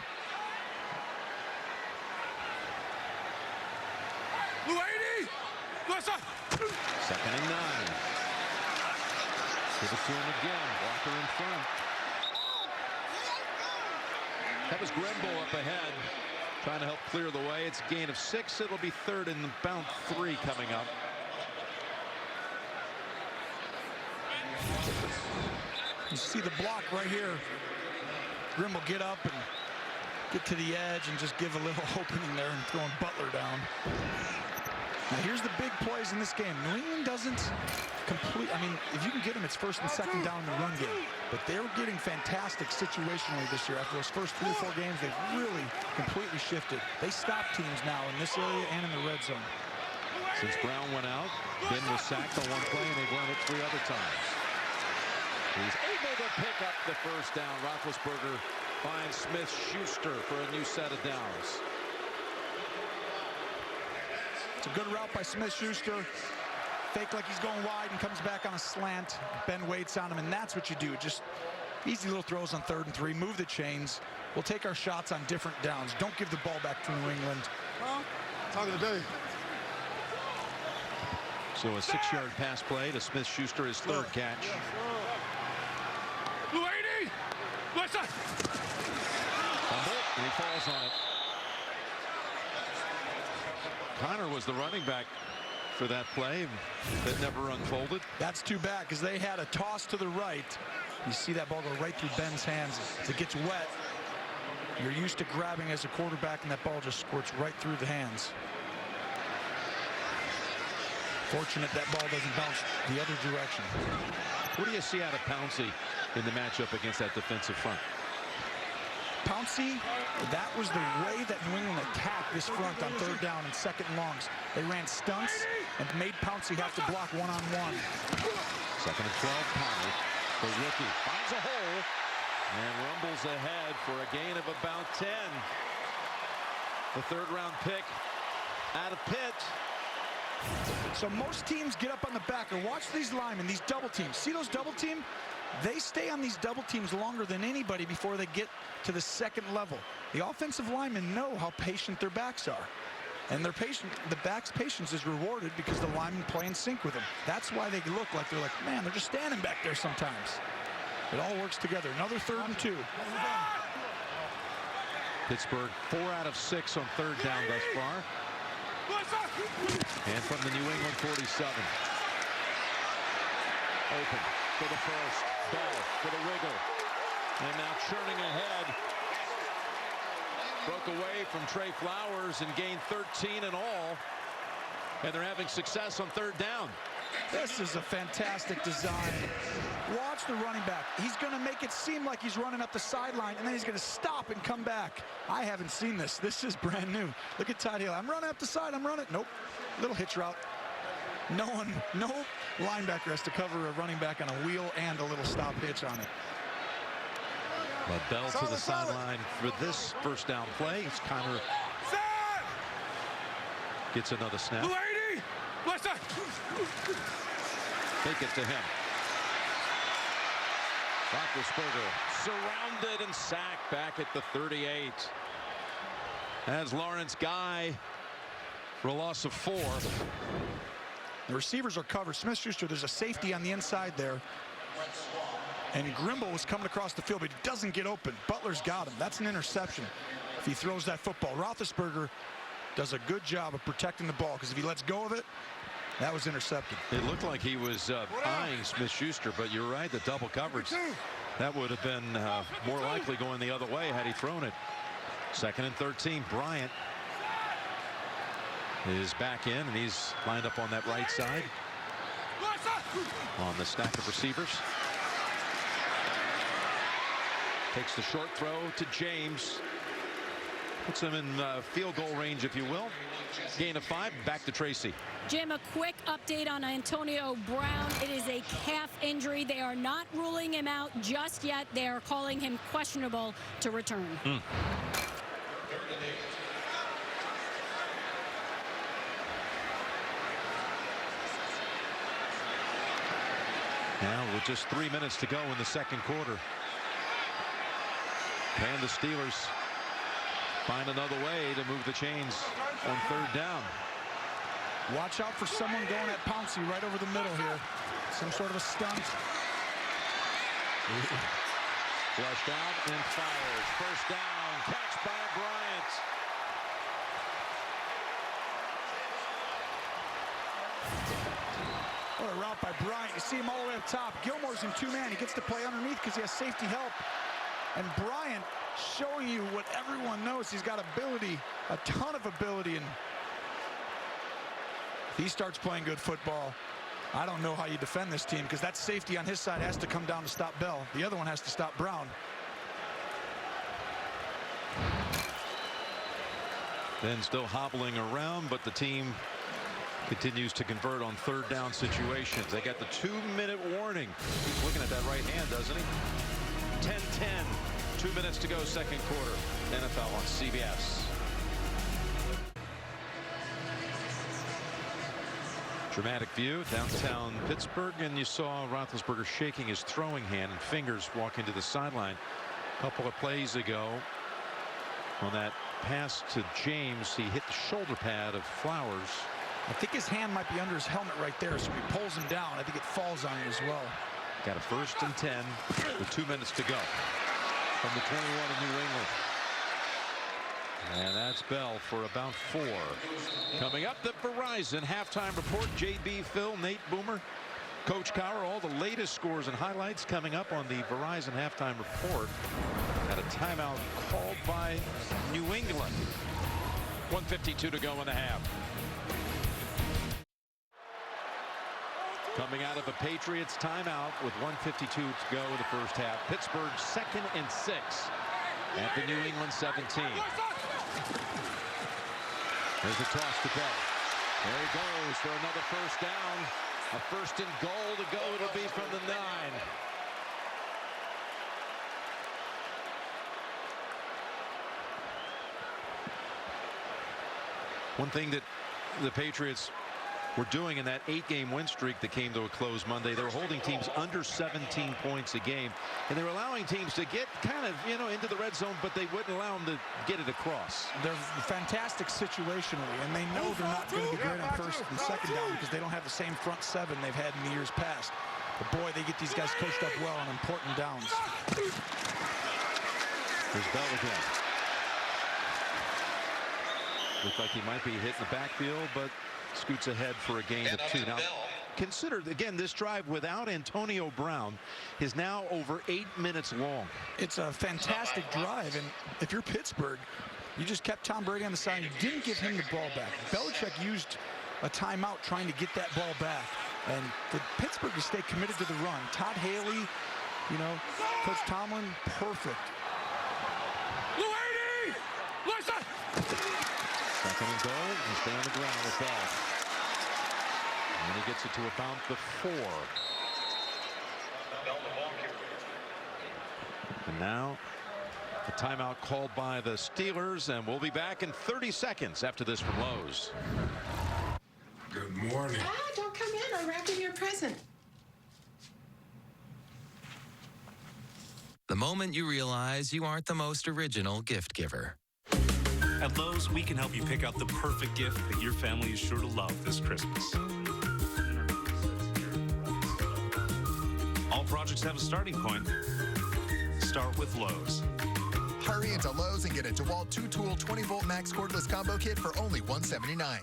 Second and 9. Give it to him again. Walker in front. That was Grimble up ahead, trying to help clear the way. It's a gain of 6. It'll be 3rd and about 3 coming up. You see the block right here. Grimble get up and get to the edge and just give a little opening there and throwing Butler down. Now here's the big plays in this game. New England doesn't complete. I mean, if you can get them, it's 1st and 2nd down in the run game. But they're getting fantastic situationally this year. After those first 3 or 4 games, they've really completely shifted. They stop teams now in this area and in the red zone. Since Brown went out, Ben was sacked on 1 play, and they've run it 3 other times. He's able to pick up the 1st down. Roethlisberger finds Smith-Schuster for a new set of downs. It's a good route by Smith-Schuster. Fake like he's going wide and comes back on a slant. Ben waits on him, and that's what you do. Just easy little throws on 3rd and 3. Move the chains. We'll take our shots on different downs. Don't give the ball back to New England. Talking today. So a 6-yard pass play to Smith-Schuster, his 3rd catch. Fumble, and he falls on it. Connor was the running back for that play that never unfolded. That's too bad because they had a toss to the right. You see that ball go right through Ben's hands. As it gets wet, you're used to grabbing as a quarterback, and that ball just squirts right through the hands. Fortunate that ball doesn't bounce the other direction. What do you see out of Pouncey in the matchup against that defensive front? Pouncey, that was the way that New England attacked this front on 3rd down and 2nd and longs. They ran stunts and made Pouncey have to block 1-on-1. 2nd and 12, Connor, the rookie, finds a hole and rumbles ahead for a gain of about 10. The 3rd-round pick out of Pitt. So most teams get up on the back, or watch these linemen, these double teams. See those double team? They stay on these double teams longer than anybody before they get to the 2nd level. The offensive linemen know how patient their backs are. And their the back's patience is rewarded because the linemen play in sync with them. That's why they look like they're like, man, they're just standing back there sometimes. It all works together. Another 3rd and 2. Pittsburgh 4 out of 6 on 3rd down thus far. And from the New England 47. Open for the 1st. Bell for the wiggle. And now churning ahead. Broke away from Trey Flowers and gained 13 in all. And they're having success on 3rd down. This is a fantastic design. Watch the running back. He's going to make it seem like he's running up the sideline, and then he's going to stop and come back. I haven't seen this. This is brand new. Look at Todd Hill. I'm running up the side. I'm running. Nope. Little hitch route. No linebacker has to cover a running back on a wheel and a little stop hitch on it. But Bell to the sideline for this 1st down play. It's Connor gets another snap. Take it to him. Roethlisberger surrounded and sacked back at the 38. As Lawrence Guy for a loss of 4. The receivers are covered. Smith-Schuster, there's a safety on the inside there. And Grimble was coming across the field, but he doesn't get open. Butler's got him. That's an interception if he throws that football. Roethlisberger does a good job of protecting the ball, because if he lets go of it, that was intercepted. It looked like he was eyeing Smith-Schuster, but you're right, the double coverage. That would have been more likely going the other way had he thrown it. 2nd and 13, Bryant is back in, and he's lined up on that right side on the stack of receivers. Takes the short throw to James. Puts them in field goal range, if you will. Gain of 5. Back to Tracy. Jim, a quick update on Antonio Brown. It is a calf injury. They are not ruling him out just yet. They are calling him questionable to return. Now with just 3 minutes to go in the second quarter. Can the Steelers find another way to move the chains on third down? Watch out for someone going at Pouncey right over the middle here. Some sort of a stunt. Flushed out and fires. First down. Catch by Bryant. What a route by Bryant. You see him all the way up top. Gilmore's in 2-man. He gets to play underneath because he has safety help. And Bryant showing you what everyone knows. He's got ability, a ton of ability. And he starts playing good football. I don't know how you defend this team because that safety on his side has to come down to stop Bell. The other one has to stop Brown. Then still hobbling around, but the team continues to convert on third down situations. They got the 2-minute warning. He's looking at that right hand, doesn't he? 10-10. 2 minutes to go, second quarter. NFL on CBS. Dramatic view downtown Pittsburgh, and you saw Roethlisberger shaking his throwing hand and fingers walking to the sideline a couple of plays ago. On that pass to James, he hit the shoulder pad of Flowers. I think his hand might be under his helmet right there, so he pulls him down. I think it falls on it as well. Got a 1st and 10 with 2 minutes to go from the 21 of New England. And that's Bell for about 4. Coming up, the Verizon halftime report. JB, Phil, Nate, Boomer, Coach Cowher, all the latest scores and highlights coming up on the Verizon halftime report. Had a timeout called by New England. 1:52 to go in the half. Coming out of a Patriots timeout with 1:52 to go in the first half. Pittsburgh 2nd and 6 at the New England 17. There's a toss to Bell. There he goes for another first down. A 1st and goal to go. It'll be from the 9. One thing that the Patriots were doing in that 8-game win streak that came to a close Monday, they were holding teams under 17 points a game, and they were allowing teams to get kind of, into the red zone, but they wouldn't allow them to get it across. They're fantastic situationally, and they know they're not going to be great on 1st and 2nd down because they don't have the same front 7 they've had in the years past. But boy, they get these guys coached up well on important downs. There's Bell again. Looked like he might be hitting the backfield, but scoots ahead for a gain of 2. Now, consider, again, this drive without Antonio Brown is now over 8 minutes long. It's a fantastic drive, and if you're Pittsburgh, you just kept Tom Brady on the side. You didn't give him the ball back. Belichick used a timeout trying to get that ball back, and for Pittsburgh to stay committed to the run. Todd Haley, Coach Tomlin, perfect. 2nd and goal, and stay on the ground with Bell. And he gets it to about the 4. And now a timeout called by the Steelers, and we'll be back in 30 seconds after this from Lowe's. Good morning. Don't come in. I'm wrapping your present. The moment you realize you aren't the most original gift giver. At Lowe's, we can help you pick out the perfect gift that your family is sure to love this Christmas. All projects have a starting point. Start with Lowe's. Hurry into Lowe's and get a DeWalt 2-tool 20-volt max cordless combo kit for only $179.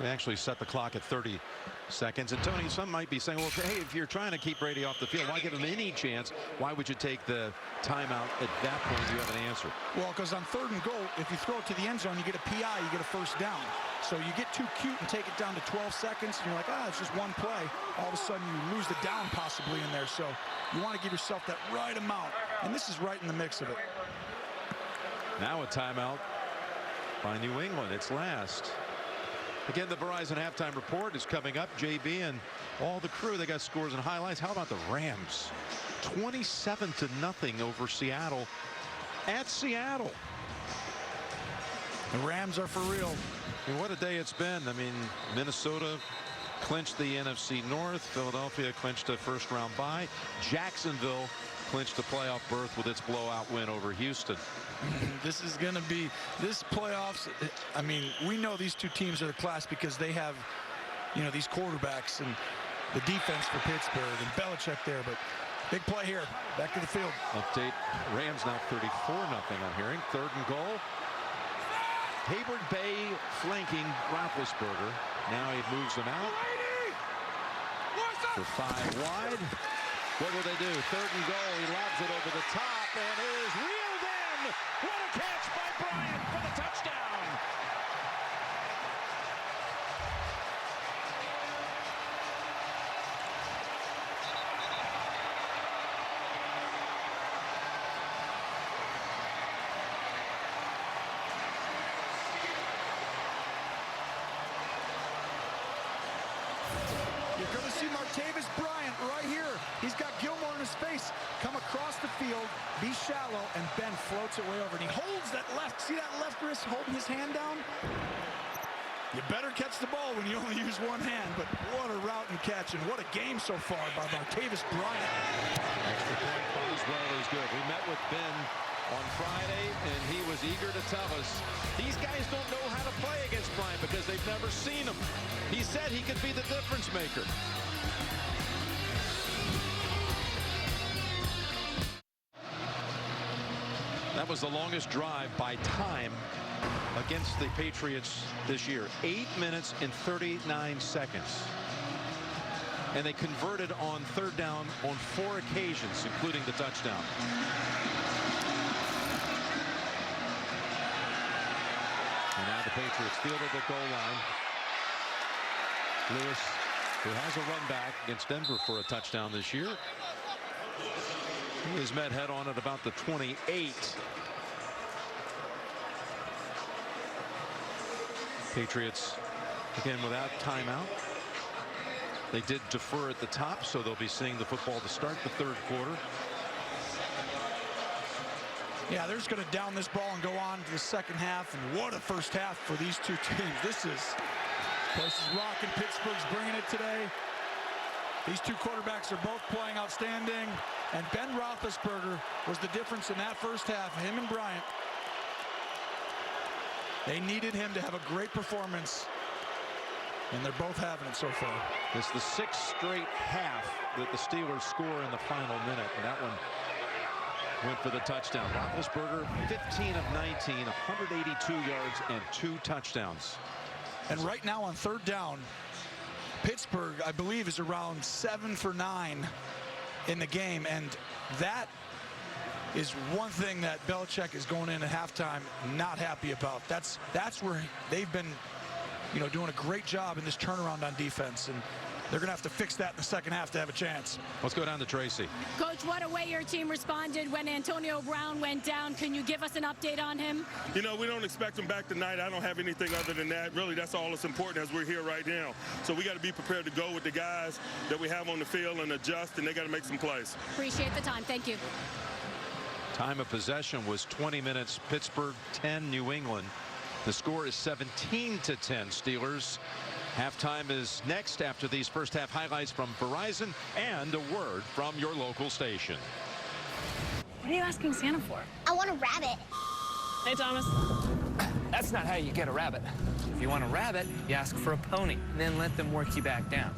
They actually set the clock at 30 seconds. And Tony, some might be saying, well, hey, if you're trying to keep Brady off the field, why give him any chance? Why would you take the timeout at that point? You have an answer. Well, because on 3rd and goal, if you throw it to the end zone, you get a PI, you get a first down. So you get too cute and take it down to 12 seconds, and you're like, it's just one play. All of a sudden, you lose the down possibly in there. So you want to give yourself that right amount. And this is right in the mix of it. Now a timeout by New England. It's last. Again, the Verizon halftime report is coming up. JB and all the crew, they got scores and highlights. How about the Rams? 27-0 over Seattle at Seattle. The Rams are for real. And what a day it's been. I mean, Minnesota clinched the NFC North. Philadelphia clinched a first-round bye. Jacksonville clinched a playoff berth with its blowout win over Houston. This is going to be this playoffs. I mean, we know these two teams are the class because they have, you know, these quarterbacks and the defense for Pittsburgh and Belichick there. But big play here. Back to the field. Update. Rams now 34-0 I'm hearing. 3rd and goal. Hayward Bay flanking Roethlisberger. Now he moves him out for 5 wide. What will they do? 3rd and goal. He lobs it over the top and it is reeled in. What a catch by Bryant for the touchdown. You're going to see Martavis Bryant right here. He's got Gilmore in his face. Come across the field, be shallow, and Ben floats it way over. And he holds that left. See that left wrist holding his hand down? You better catch the ball when you only use one hand. But what a route and catch, and what a game so far by Martavis Bryant. Extra point Boswell is good. We met with Ben on Friday, and he was eager to tell us these guys don't know how to play against Bryant because they've never seen him. He said he could be the difference maker. That was the longest drive by time against the Patriots this year. 8 minutes and 39 seconds. And they converted on 3rd down on 4 occasions, including the touchdown. And now the Patriots fielded the goal line. Lewis, who has a run back against Denver for a touchdown this year. He is met head on at about the 28. Patriots again without timeout. They did defer at the top, so they'll be seeing the football to start the 3rd quarter. Yeah, they're just going to down this ball and go on to the 2nd half. And what a first half for these two teams. This is places rocking. Pittsburgh's bringing it today. These two quarterbacks are both playing outstanding. And Ben Roethlisberger was the difference in that first half, him and Bryant. They needed him to have a great performance, and they're both having it so far. It's the 6th straight half that the Steelers score in the final minute, and that one went for the touchdown. Roethlisberger, 15 of 19, 182 yards and 2 touchdowns. And right now on 3rd down, Pittsburgh, I believe, is around 7 for 9 in the game, and that is one thing that Belichick is going in at halftime not happy about. That's where they've been, you know, doing a great job in this turnaround on defense, and they're going to have to fix that in the 2nd half to have a chance. Let's go down to Tracy. Coach, what a way your team responded when Antonio Brown went down. Can you give us an update on him? You know, we don't expect him back tonight. I don't have anything other than that. Really, that's all that's important as we're here right now. So we got to be prepared to go with the guys that we have on the field and adjust, and they got to make some plays. Appreciate the time. Thank you. Time of possession was 20 minutes. Pittsburgh 10, New England. The score is 17-10 Steelers. Halftime is next after these first half highlights from Verizon and a word from your local station. What are you asking Santa for? I want a rabbit. Hey, Thomas. That's not how you get a rabbit. If you want a rabbit, you ask for a pony, then let them work you back down.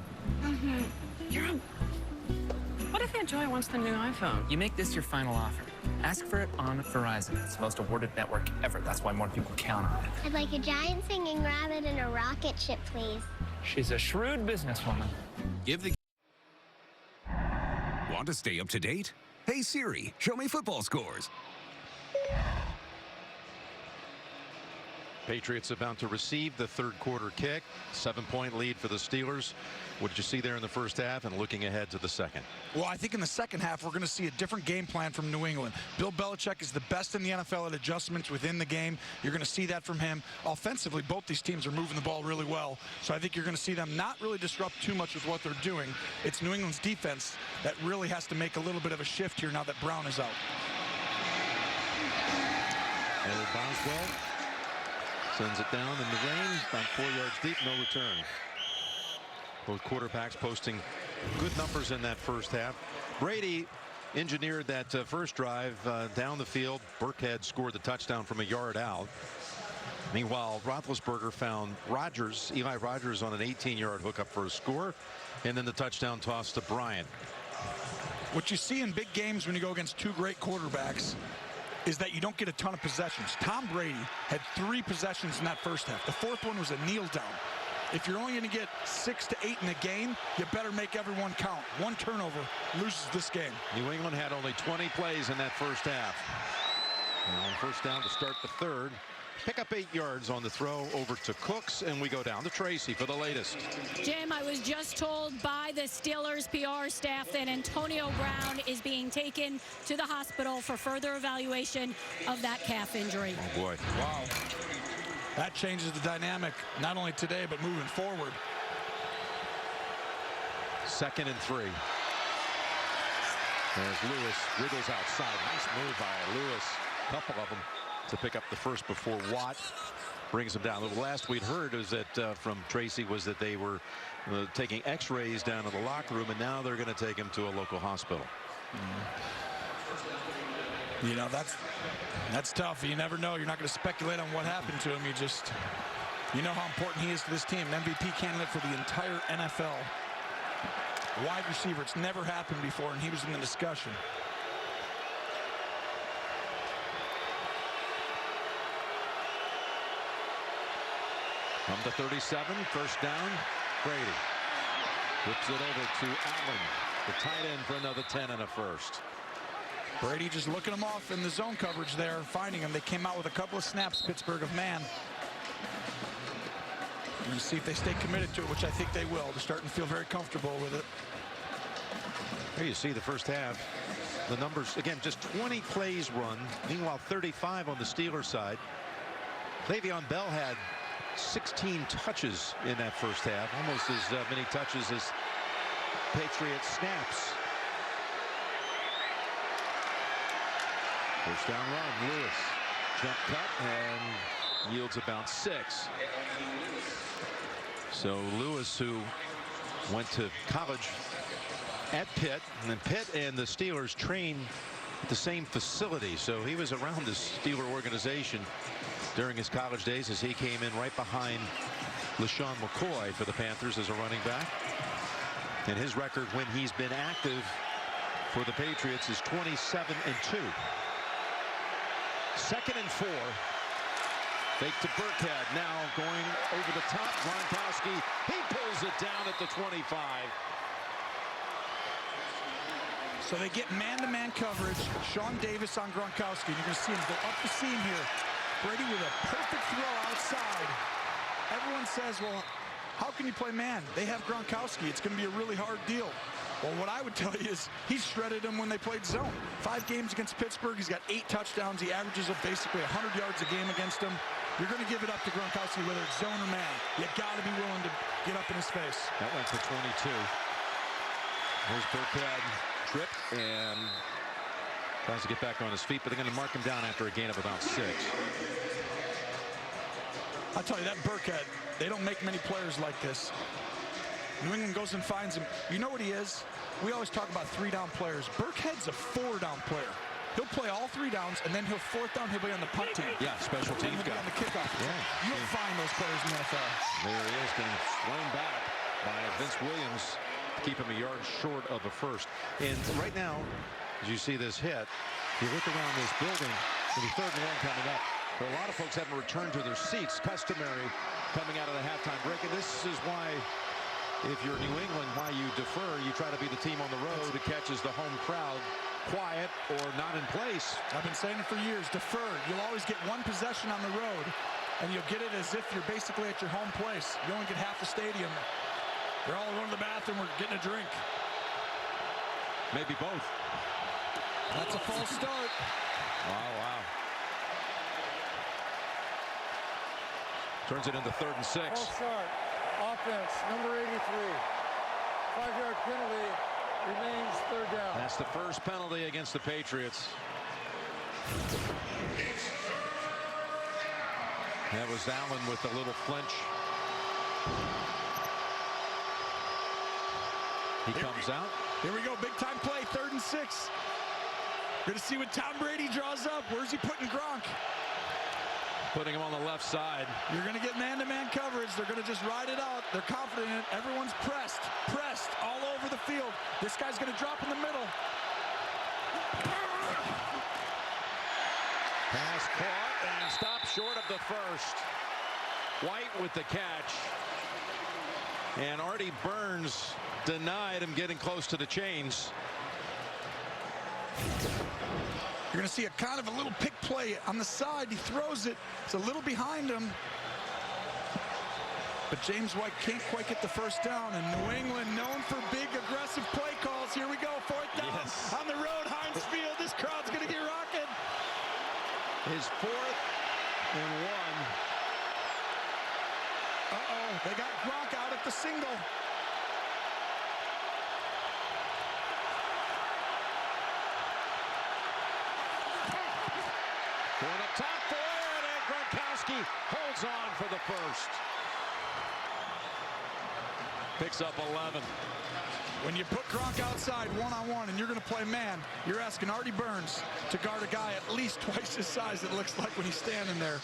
What if Aunt Joy wants the new iPhone? You make this your final offer. Ask for it on Verizon. It's the most awarded network ever. That's why more people count on it. I'd like a giant singing rabbit and a rocket ship, please. She's a shrewd businesswoman. Give the... Want to stay up to date? Hey Siri, show me football scores. Patriots about to receive the third quarter kick. 7-point lead for the Steelers. What did you see there in the first half, and looking ahead to the second? Well, I think in the second half, we're going to see a different game plan from New England. Bill Belichick is the best in the NFL at adjustments within the game. You're going to see that from him. Offensively, both these teams are moving the ball really well. So I think you're going to see them not really disrupt too much with what they're doing. It's New England's defense that really has to make a little bit of a shift here now that Brown is out. And Boswell sends it down in the rain, about 4 yards deep, no return. Both quarterbacks posting good numbers in that first half. Brady engineered that first drive down the field. Burkhead scored the touchdown from a yard out. Meanwhile, Roethlisberger found Eli Rogers on an 18-yard hookup for a score, and then the touchdown toss to Bryant. What you see in big games when you go against two great quarterbacks is that you don't get a ton of possessions. Tom Brady had 3 possessions in that first half. The fourth one was a kneel down. If you're only going to get 6 to 8 in a game, you better make everyone count. One turnover loses this game. New England had only 20 plays in that first half. And first down to start the third. Pick up 8 yards on the throw over to Cooks, and we go down to Tracy for the latest. Jim, I was just told by the Steelers PR staff that Antonio Brown is being taken to the hospital for further evaluation of that calf injury. Oh, boy. Wow. That changes the dynamic, not only today, but moving forward. 2nd and 3. As Lewis wiggles outside. Nice move by Lewis. A couple of them to pick up the first before Watt brings him down. The last we'd heard is that from Tracy was that they were taking x-rays down to the locker room, and now they're going to take him to a local hospital. You know, that's tough. You never know. You're not going to speculate on what happened to him. You know how important he is to this team. MVP candidate for the entire NFL. Wide receiver. It's never happened before, and he was in the discussion. From the 37, first down, Brady. Whips it over to Allen, the tight end, for another 10 and a first. Brady just looking him off in the zone coverage there, finding him. They came out with a couple of snaps, Pittsburgh, of man. We're going to see if they stay committed to it, which I think they will. They're starting to feel very comfortable with it. Here you see the first half. The numbers, again, just 20 plays run. Meanwhile, 35 on the Steelers side. Le'Veon Bell had 16 touches in that first half, almost as many touches as Patriots snaps. First down run, Lewis. Jump cut and yields about 6. So Lewis, who went to college at Pitt, and then Pitt and the Steelers trained at the same facility, so he was around the Steeler organization during his college days as he came in right behind LaShawn McCoy for the Panthers as a running back. And his record when he's been active for the Patriots is 27-2. 2nd and 4. Fake to Burkhead, now going over the top. Gronkowski, he pulls it down at the 25. So they get man-to-man coverage. Sean Davis on Gronkowski. You're going to see him go up the seam here. Brady with a perfect throw outside. Everyone says, well, how can you play man? They have Gronkowski. It's going to be a really hard deal. Well, what I would tell you is he shredded them when they played zone. 5 games against Pittsburgh. He's got 8 touchdowns. He averages up basically 100 yards a game against them. You're going to give it up to Gronkowski, whether it's zone or man. You got to be willing to get up in his face. That went for 22. Here's Burkhead tripped and tries to get back on his feet, but they're going to mark him down after a gain of about 6. I'll tell you, that Burkhead, they don't make many players like this. New England goes and finds him. You know what he is? We always talk about 3-down players. Burkhead's a 4-down player. He'll play all 3 downs, and then he'll 4th down. He'll be on the punt team. Yeah, special teams guy on the kickoff. Yeah, you'll find those players in the NFL. There he is, getting thrown back by Vince Williams to keep him a yard short of a first. And right now, as you see this hit, You look around this building, it'll be 3rd and 1 coming up. But a lot of folks haven't returned to their seats, customary coming out of the halftime break. And this is why, if you're New England, why you defer. You try to be the team on the road that catches the home crowd quiet or not in place. I've been saying it for years, defer. You'll always get one possession on the road, and you'll get it as if you're basically at your home place. You only get half the stadium. They're all going to the bathroom or getting a drink. Maybe both. That's a false start. Wow. Turns it into 3rd and 6. False start. Offense, number 83. 5-yard penalty. Remains 3rd down. That's the first penalty against the Patriots. That was Allen with a little flinch. He comes out. Here we go. Big time play. 3rd and 6. Good to see what Tom Brady draws up. Where's he putting Gronk? Putting him on the left side. You're going to get man-to-man coverage. They're going to just ride it out. They're confident in it. Everyone's pressed all over the field. This guy's going to drop in the middle. Pass caught and stopped short of the first. White with the catch. And Artie Burns denied him getting close to the chains. You're going to see a kind of a little pick play on the side. He throws it. It's a little behind him. But James White can't quite get the first down. And New England, known for big, aggressive play calls. Here we go. 4th down on the road. Heinz Field. This crowd's going to get rocking. His 4th and 1. Uh-oh. They got Gronk out at the single. Going up top for it, and Gronkowski holds on for the first. Picks up 11. When you put Gronk outside one-on-one and you're going to play man, you're asking Artie Burns to guard a guy at least twice his size, it looks like, when he's standing there.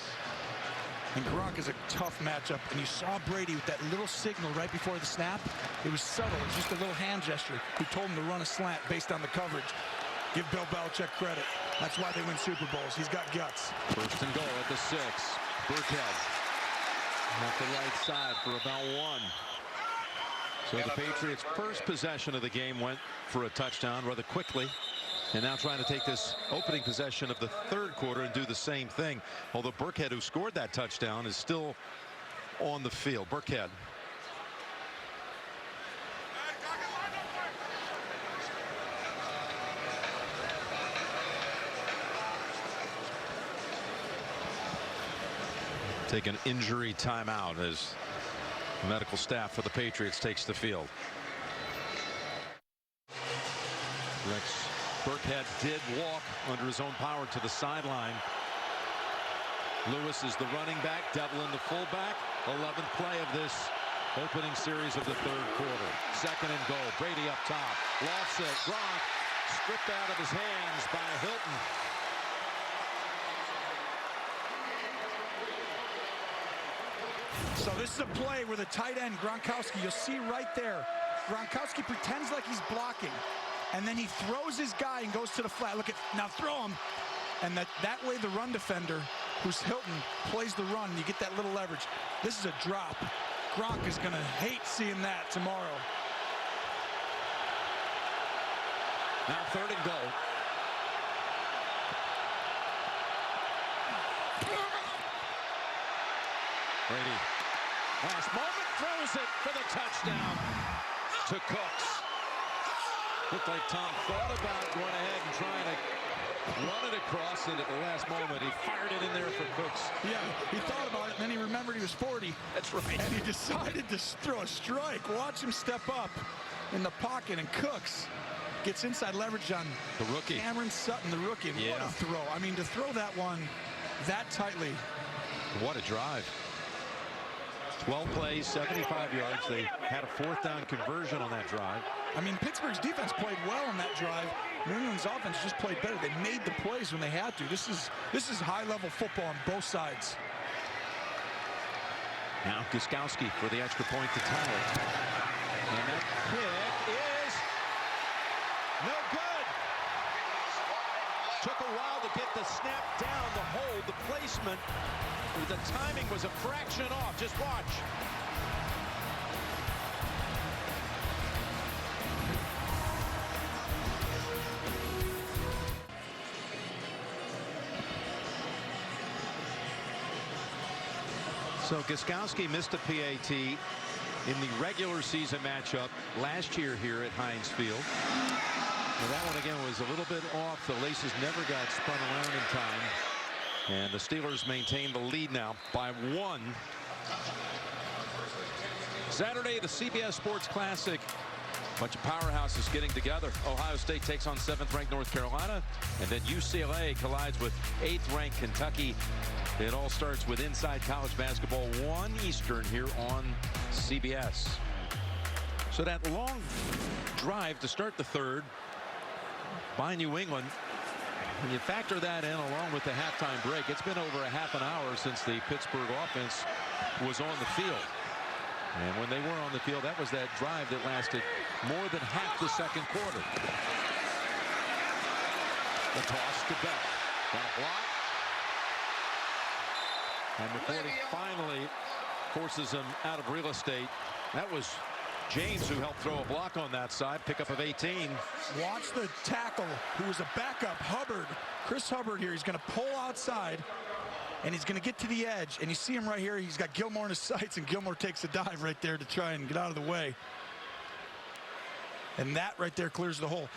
And Gronk is a tough matchup. And you saw Brady with that little signal right before the snap. It was subtle. It was just a little hand gesture. He told him to run a slant based on the coverage. Give Bill Belichick credit. That's why they win Super Bowls. He's got guts. 1st and goal at the 6. Burkhead at the right side for about 1. So the Patriots' first possession of the game went for a touchdown rather quickly. And now trying to take this opening possession of the 3rd quarter and do the same thing. Although Burkhead, who scored that touchdown, is still on the field. Burkhead. Take an injury timeout as the medical staff for the Patriots takes the field. Rex Burkhead did walk under his own power to the sideline. Lewis is the running back, Devlin the fullback. 11th play of this opening series of the 3rd quarter. 2nd and goal. Brady up top. Lofts it. Gronk stripped out of his hands by Hilton. So this is a play where the tight end, Gronkowski, you'll see right there, Gronkowski pretends like he's blocking, and then he throws his guy and goes to the flat. Look at, now throw him. And that way the run defender, who's Hilton, plays the run. You get that little leverage. This is a drop. Gronk is going to hate seeing that tomorrow. Now 3rd and goal. Brady, last moment, throws it for the touchdown to Cooks. Looked like Tom thought about going ahead and trying to run it across, and at the last moment, he fired it in there for Cooks. Yeah, he thought about it, and then he remembered he was 40. That's right. And he decided to throw a strike. Watch him step up in the pocket, and Cooks gets inside leverage on the rookie. Cameron Sutton, the rookie. Yeah. What a throw. I mean, to throw that one that tightly. What a drive. 12 plays, 75 yards. They had a 4th down conversion on that drive. I mean, Pittsburgh's defense played well on that drive. New England's offense just played better. They made the plays when they had to. This is high-level football on both sides. Now Gostkowski for the extra point to tie it. And that kick is no good. Took a while to get the snap down, the hold, the placement. The timing was a fraction off. Just watch. So Gostkowski missed a PAT in the regular season matchup last year here at Heinz Field. Now that one again was a little bit off. The laces never got spun around in time. And the Steelers maintain the lead now by 1. Saturday, the CBS Sports Classic. Bunch of powerhouses getting together. Ohio State takes on 7th-ranked North Carolina. And then UCLA collides with 8th-ranked Kentucky. It all starts with Inside College Basketball, 1 Eastern here on CBS. So that long drive to start the third by New England. When you factor that in along with the halftime break, it's been over a half an hour since the Pittsburgh offense was on the field. And when they were on the field, that was that drive that lasted more than half the second quarter. The toss to Bell. Got a block. And McCourty finally forces him out of real estate. That was James who helped throw a block on that side. Pickup of 18. Watch the tackle, who was a backup, Hubbard. Chris Hubbard here. He's going to pull outside, and he's going to get to the edge. And you see him right here. He's got Gilmore in his sights, and Gilmore takes a dive right there to try and get out of the way. And that right there clears the hole.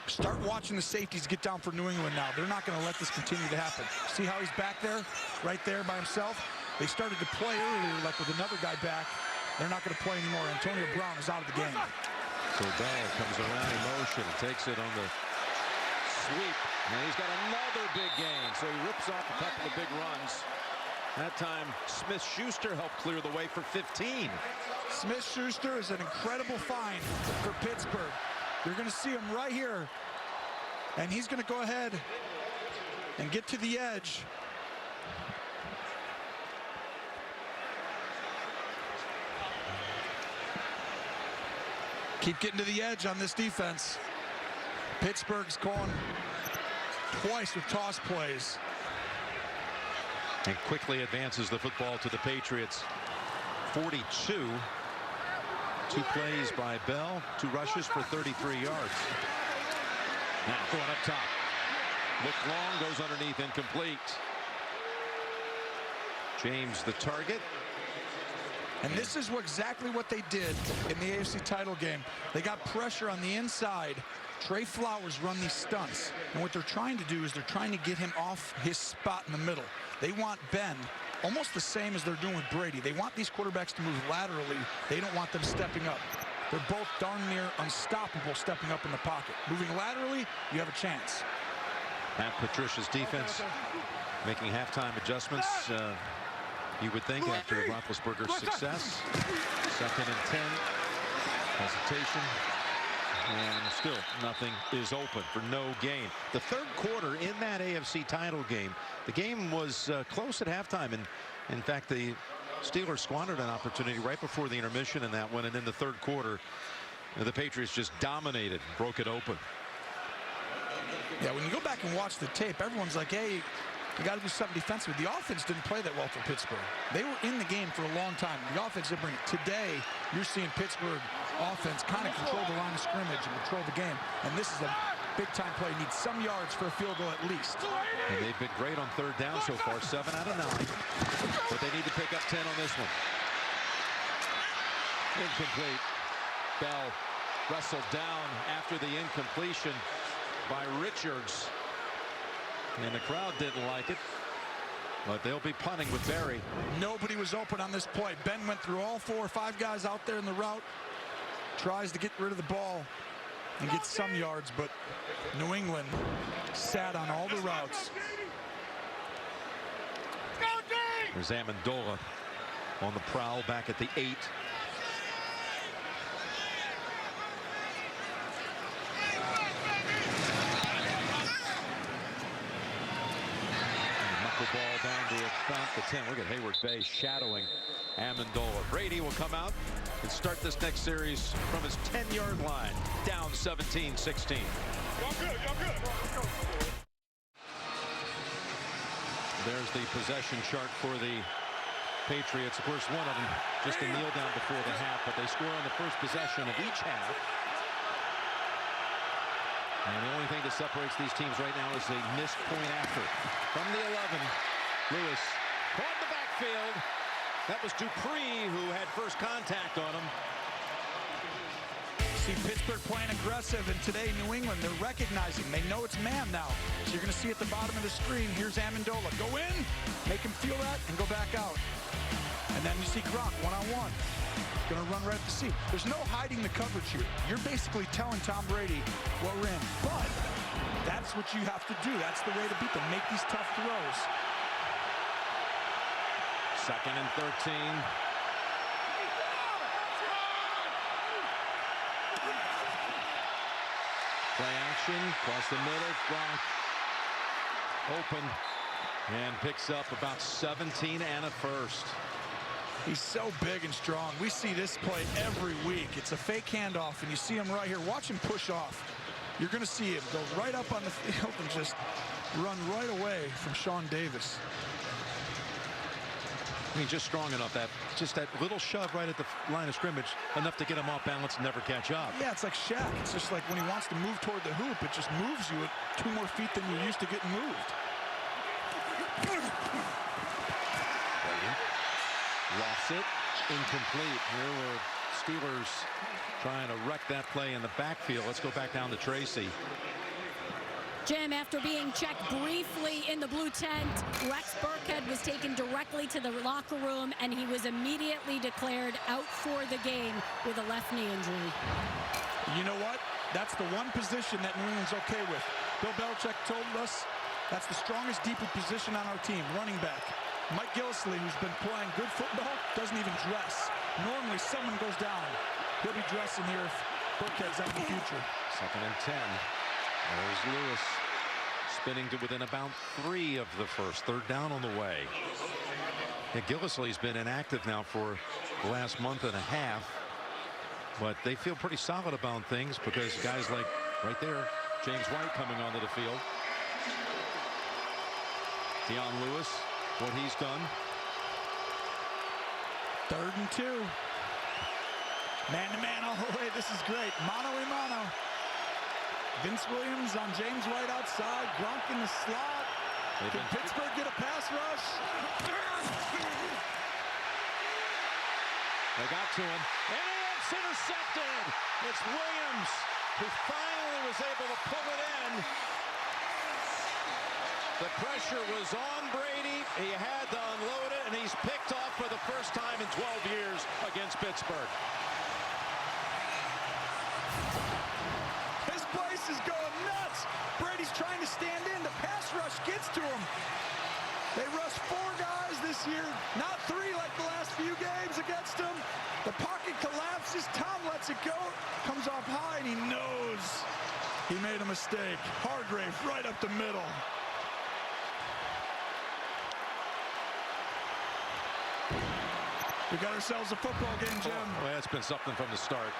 Start watching the safeties get down for New England now. They're not going to let this continue to happen. See how he's back there, right there by himself? They started to play earlier, like with another guy back. They're not going to play anymore. Antonio Brown is out of the game. So Bell comes around in motion, takes it on the sweep. And he's got another big gain. So he rips off a couple of big runs. That time, Smith-Schuster helped clear the way for 15. Smith-Schuster is an incredible find for Pittsburgh. You're going to see him right here. And he's going to go ahead and get to the edge. Keep getting to the edge on this defense. Pittsburgh's going twice with toss plays. And quickly advances the football to the Patriots. 42. 2 plays by Bell, 2 rushes for 33 yards. Now going up top. Look long, goes underneath, incomplete. James the target. And this is exactly what they did in the AFC title game. They got pressure on the inside. Trey Flowers run these stunts. And what they're trying to do is they're trying to get him off his spot in the middle. They want Ben almost the same as they're doing with Brady. They want these quarterbacks to move laterally. They don't want them stepping up. They're both darn near unstoppable stepping up in the pocket. Moving laterally, you have a chance. Matt Patricia's defense making halftime adjustments. You would think after Roethlisberger's success. 2nd and 10. Hesitation. And still nothing is open for no gain. The third quarter in that AFC title game, the game was close at halftime. And in fact, the Steelers squandered an opportunity right before the intermission in that one. And in the third quarter, the Patriots just dominated, broke it open. Yeah, when you go back and watch the tape, everyone's like, hey, you got to do something defensively. The offense didn't play that well for Pittsburgh. They were in the game for a long time. The offense didn't bring it. Today, you're seeing Pittsburgh offense kind of control the line of scrimmage and control the game. And this is a big-time play. Needs some yards for a field goal at least. And they've been great on third down so far, 7 out of 9. But they need to pick up 10 on this one. Incomplete. Bell wrestled down after the incompletion by Richards. And the crowd didn't like it. But they'll be punting with Barry. Nobody was open on this play. Ben went through all 4 or 5 guys out there in the route. Tries to get rid of the ball and get some yards, but New England sat on all the routes. There's Amendola on the prowl back at the 8. Ball down to about the 10. Look at Hayward Bay shadowing Amendola. Brady will come out and start this next series from his 10-yard line, down 17-16. Y'all good, y'all good. There's the possession chart for the Patriots. Of course, one of them just a kneel down before the half, but they score on the first possession of each half. And the only thing that separates these teams right now is a missed point after. From the 11, Lewis caught the backfield. That was Dupree who had first contact on him. See Pittsburgh playing aggressive, and today New England, they're recognizing. They know it's man now. So you're going to see at the bottom of the screen, here's Amendola. Go in, make him feel that, and go back out. And then you see Gronk one-on-one. Going to run right at the seam. There's no hiding the coverage here. You're basically telling Tom Brady what we're in. But that's what you have to do. That's the way to beat them. Make these tough throws. 2nd and 13. Play action, across the middle, Gronk open, and picks up about 17 and a first. He's so big and strong. We see this play every week. It's a fake handoff, and you see him right here. Watch him push off. You're going to see him go right up on the field and just run right away from Sean Davis. I mean, just strong enough, just that little shove right at the line of scrimmage, enough to get him off balance and never catch up. Yeah, it's like Shaq. It's just like when he wants to move toward the hoop, it just moves you at 2 more feet than you're used to getting moved. Lost it, incomplete. Here were Steelers trying to wreck that play in the backfield. Let's go back down to Tracy. Jim, after being checked briefly in the blue tent, Rex Burkhead was taken directly to the locker room, and he was immediately declared out for the game with a left knee injury. You know what? That's the one position that New England's okay with. Bill Belichick told us that's the strongest, deepest position on our team, running back. Mike Gillislee, who's been playing good football, doesn't even dress. Normally, someone goes down. He'll be dressing here if Burkhead's out in the future. 2nd and 10. There's Lewis spinning to within about 3 of the first. 3rd down on the way. Yeah, Gillislee's been inactive now for the last month and a half, but they feel pretty solid about things because guys like right there, James White coming onto the field. Dion Lewis, what he's done. 3rd and 2. Man-to-man all the way. This is great. Mano-a-mano. Vince Williams on James White outside. Gronk in the slot. Can Pittsburgh get a pass rush? They got to him. And it's intercepted. It's Williams who finally was able to pull it in. The pressure was on Brady. He had to unload it, and he's picked off for the first time in 12 years against Pittsburgh. This place is going nuts. Brady's trying to stand in. The pass rush gets to him. They rushed 4 guys this year, not 3 like the last few games against him. The pocket collapses. Tom lets it go. Comes off high, and he knows he made a mistake. Hargrave right up the middle. We got ourselves a football game, Jim. Well, that's been something from the start.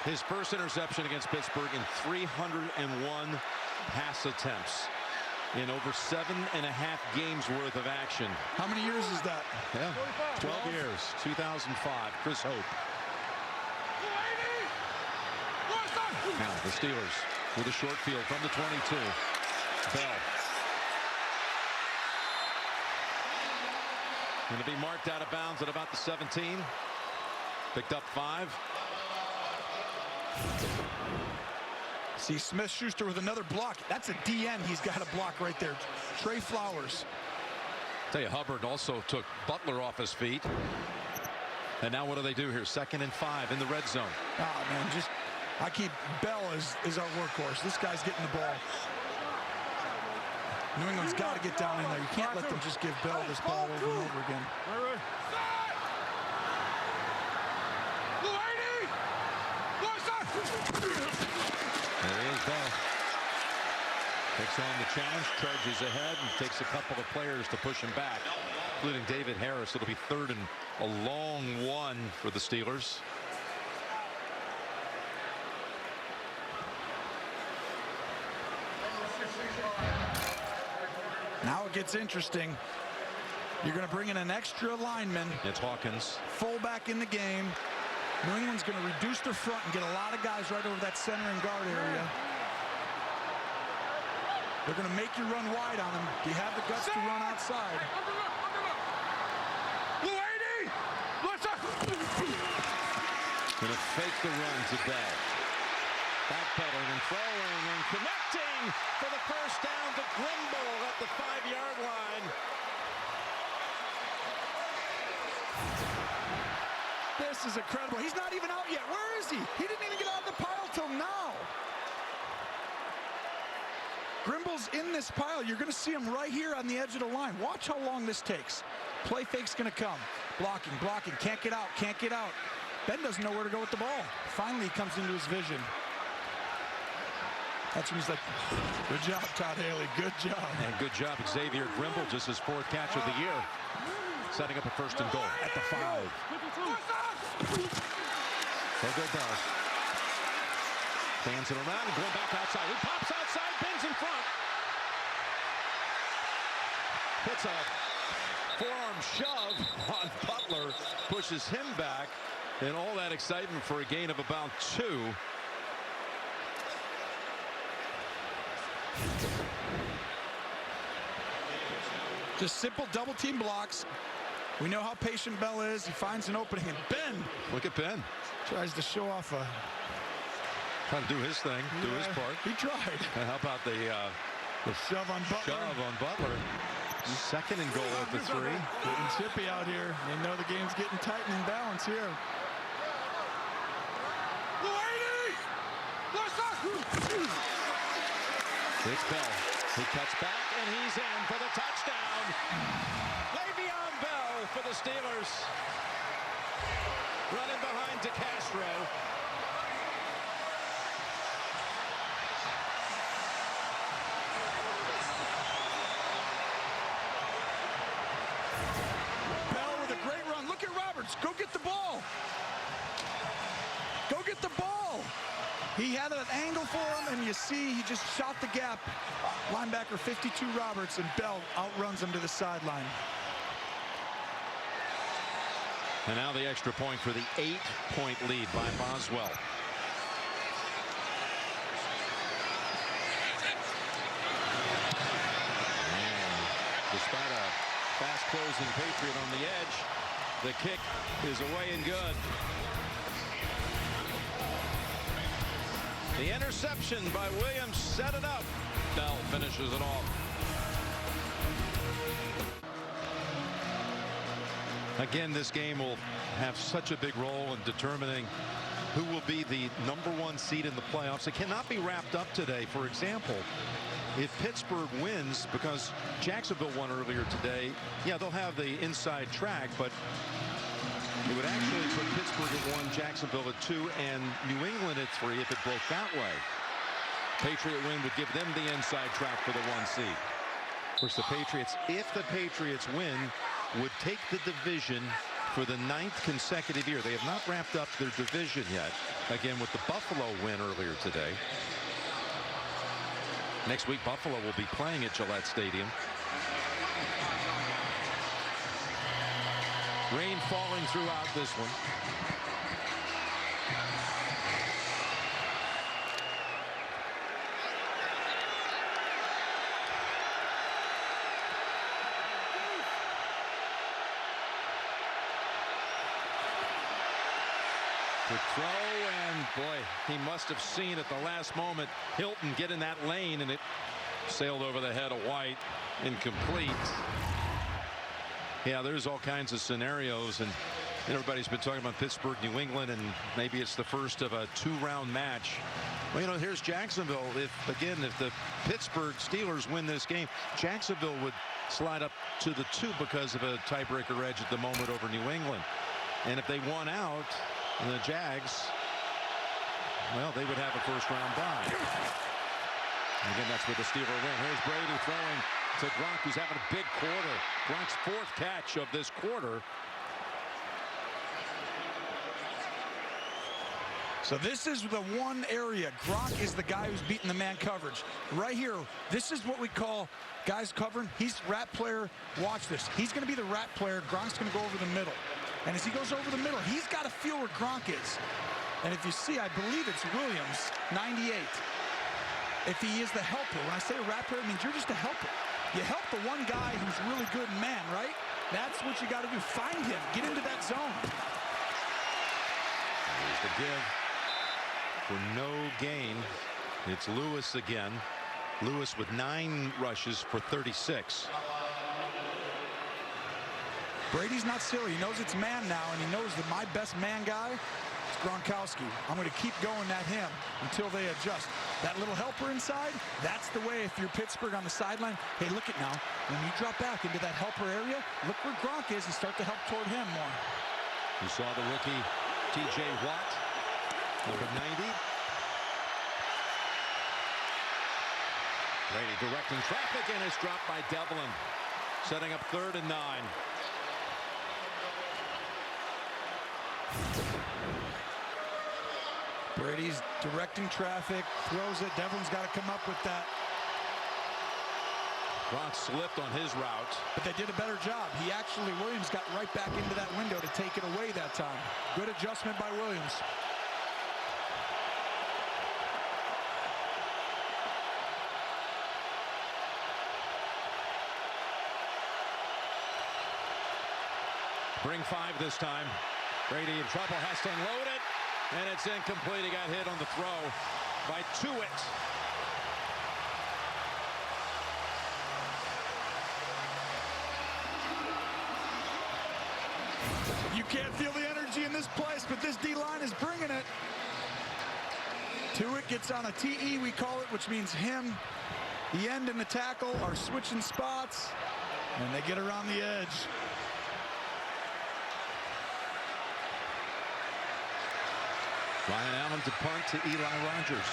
His first interception against Pittsburgh in 301 pass attempts in over 7.5 games worth of action. How many years is that? Yeah, 12 years. 2005. Chris Hope. Now the Steelers with a short field from the 22. Bell. Going to be marked out of bounds at about the 17. Picked up 5. See Smith-Schuster with another block. That's a DN he's got a block right there. Trey Flowers. Tell you, Hubbard also took Butler off his feet. And now what do they do here? 2nd and 5 in the red zone. Oh, man, I keep Bell is our workhorse. This guy's getting the ball. New England's got to get down in there. You can't let them just give Bell this ball over and over again. There he is, Bell. Takes on the challenge, charges ahead, and takes a couple of players to push him back, including David Harris. It'll be 3rd and a long 1 for the Steelers. Now it gets interesting. You're going to bring in an extra lineman. It's Hawkins. Fullback in the game. New England's going to reduce their front and get a lot of guys right over that center and guard area. They're going to make you run wide on them. Do you have the guts to run outside? Going to fake the run to Bell. Backpedaling and throwing and connecting for the first down to Grimble at the 5-yard line. This is incredible. He's not even out yet. Where is he? He didn't even get out of the pile till now. Grimble's in this pile. You're going to see him right here on the edge of the line. Watch how long this takes. Play fake's going to come. Blocking, blocking. Can't get out, can't get out. Ben doesn't know where to go with the ball. Finally, he comes into his vision. That's when he's like, good job, Todd Haley, good job. And good job, Xavier Grimble, just his 4th catch of the year. Setting up a 1st and goal at the 5. There go Bell. Fans it around and going back outside. He pops outside, Ben's in front. Puts a forearm shove on Butler, pushes him back, and all that excitement for a gain of about 2. Just simple double team blocks. We know how patient Bell is. He finds an opening, and Ben. Look at Ben. Tries to show off a. Trying to do his thing, do his part. He tried. And how about the shove on Butler? Shove on Butler. 2nd and goal at the 3. Getting chippy out here. They know the game's getting tight and in balance here. It's Bell. He cuts back, and he's in for the touchdown. Le'Veon Bell for the Steelers. Running behind DeCastro. Bell with a great run. Look at Roberts. Go get the ball. Go get the ball. He had an angle for him, and you see he just shot the gap. Linebacker 52 Roberts, and Bell outruns him to the sideline. And now the extra point for the 8-point lead by Boswell. And despite a fast closing Patriot on the edge, the kick is away and good. The interception by Williams set it up. Bell finishes it off. Again, this game will have such a big role in determining who will be the #1 seed in the playoffs. It cannot be wrapped up today. For example, if Pittsburgh wins, because Jacksonville won earlier today, yeah, they'll have the inside track, but it would actually put Pittsburgh at 1, Jacksonville at 2, and New England at 3 if it broke that way. Patriot win would give them the inside track for the 1 seed. Of course, the Patriots, if the Patriots win, would take the division for the 9th consecutive year. They have not wrapped up their division yet. Again, with the Buffalo win earlier today. Next week, Buffalo will be playing at Gillette Stadium. Rain falling throughout this one. The throw, and boy, he must have seen at the last moment Hilton get in that lane, and it sailed over the head of White. Incomplete. Yeah, there's all kinds of scenarios, and everybody's been talking about Pittsburgh, New England, and maybe it's the first of a 2-round match. Well, you know, here's Jacksonville. If the Pittsburgh Steelers win this game, Jacksonville would slide up to the 2 because of a tiebreaker edge at the moment over New England. And if they won out, the Jags, well, they would have a first-round bye. And again, that's with the Steeler win. Here's Brady throwing to Gronk, who's having a big quarter. Gronk's 4th catch of this quarter. So this is the one area. Gronk is the guy who's beating the man coverage. Right here, this is what we call guys covering. He's rat player. Watch this. He's going to be the rat player. Gronk's going to go over the middle. And as he goes over the middle, he's got to feel where Gronk is. And if you see, I believe it's Williams, 98. If he is the helper. When I say a rat player, it means you're just a helper. You help the one guy who's really good man, right? That's what you got to do. Find him. Get into that zone. Here's the give. For no gain, it's Lewis again. Lewis with 9 rushes for 36. Brady's not silly. He knows it's man now, and he knows that my best man guy is Gronkowski. I'm going to keep going at him until they adjust. That little helper inside, that's the way if you're Pittsburgh on the sideline. Hey, look it now. When you drop back into that helper area, look where Gronk is and start to help toward him more. You saw the rookie T.J. Watt, number 90. Brady directing traffic, and it's dropped by Devlin. Setting up 3rd and 9. Brady's directing traffic, throws it. Devlin's got to come up with that. Gronk slipped on his route. But they did a better job. Williams got right back into that window to take it away that time. Good adjustment by Williams. Bring 5 this time. Brady in trouble, has to unload it, and it's incomplete. He got hit on the throw by Tuitt. You can't feel the energy in this place, but this D-line is bringing it. Tuitt gets on a TE, we call it, which means him. The end and the tackle are switching spots, and they get around the edge. Ryan Allen to punt to Eli Rogers.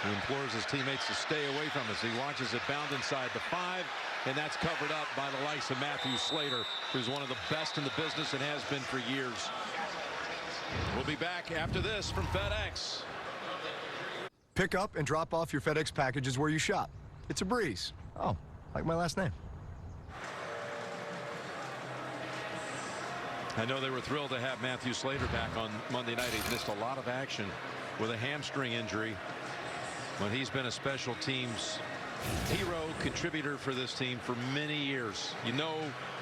He implores his teammates to stay away from us. He watches it bound inside the 5, and that's covered up by the likes of Matthew Slater, who's one of the best in the business and has been for years. We'll be back after this from FedEx. Pick up and drop off your FedEx packages where you shop. It's a breeze. Oh, like my last name. I know they were thrilled to have Matthew Slater back on Monday night. He missed a lot of action with a hamstring injury, but he's been a special teams hero, contributor for this team for many years. You know,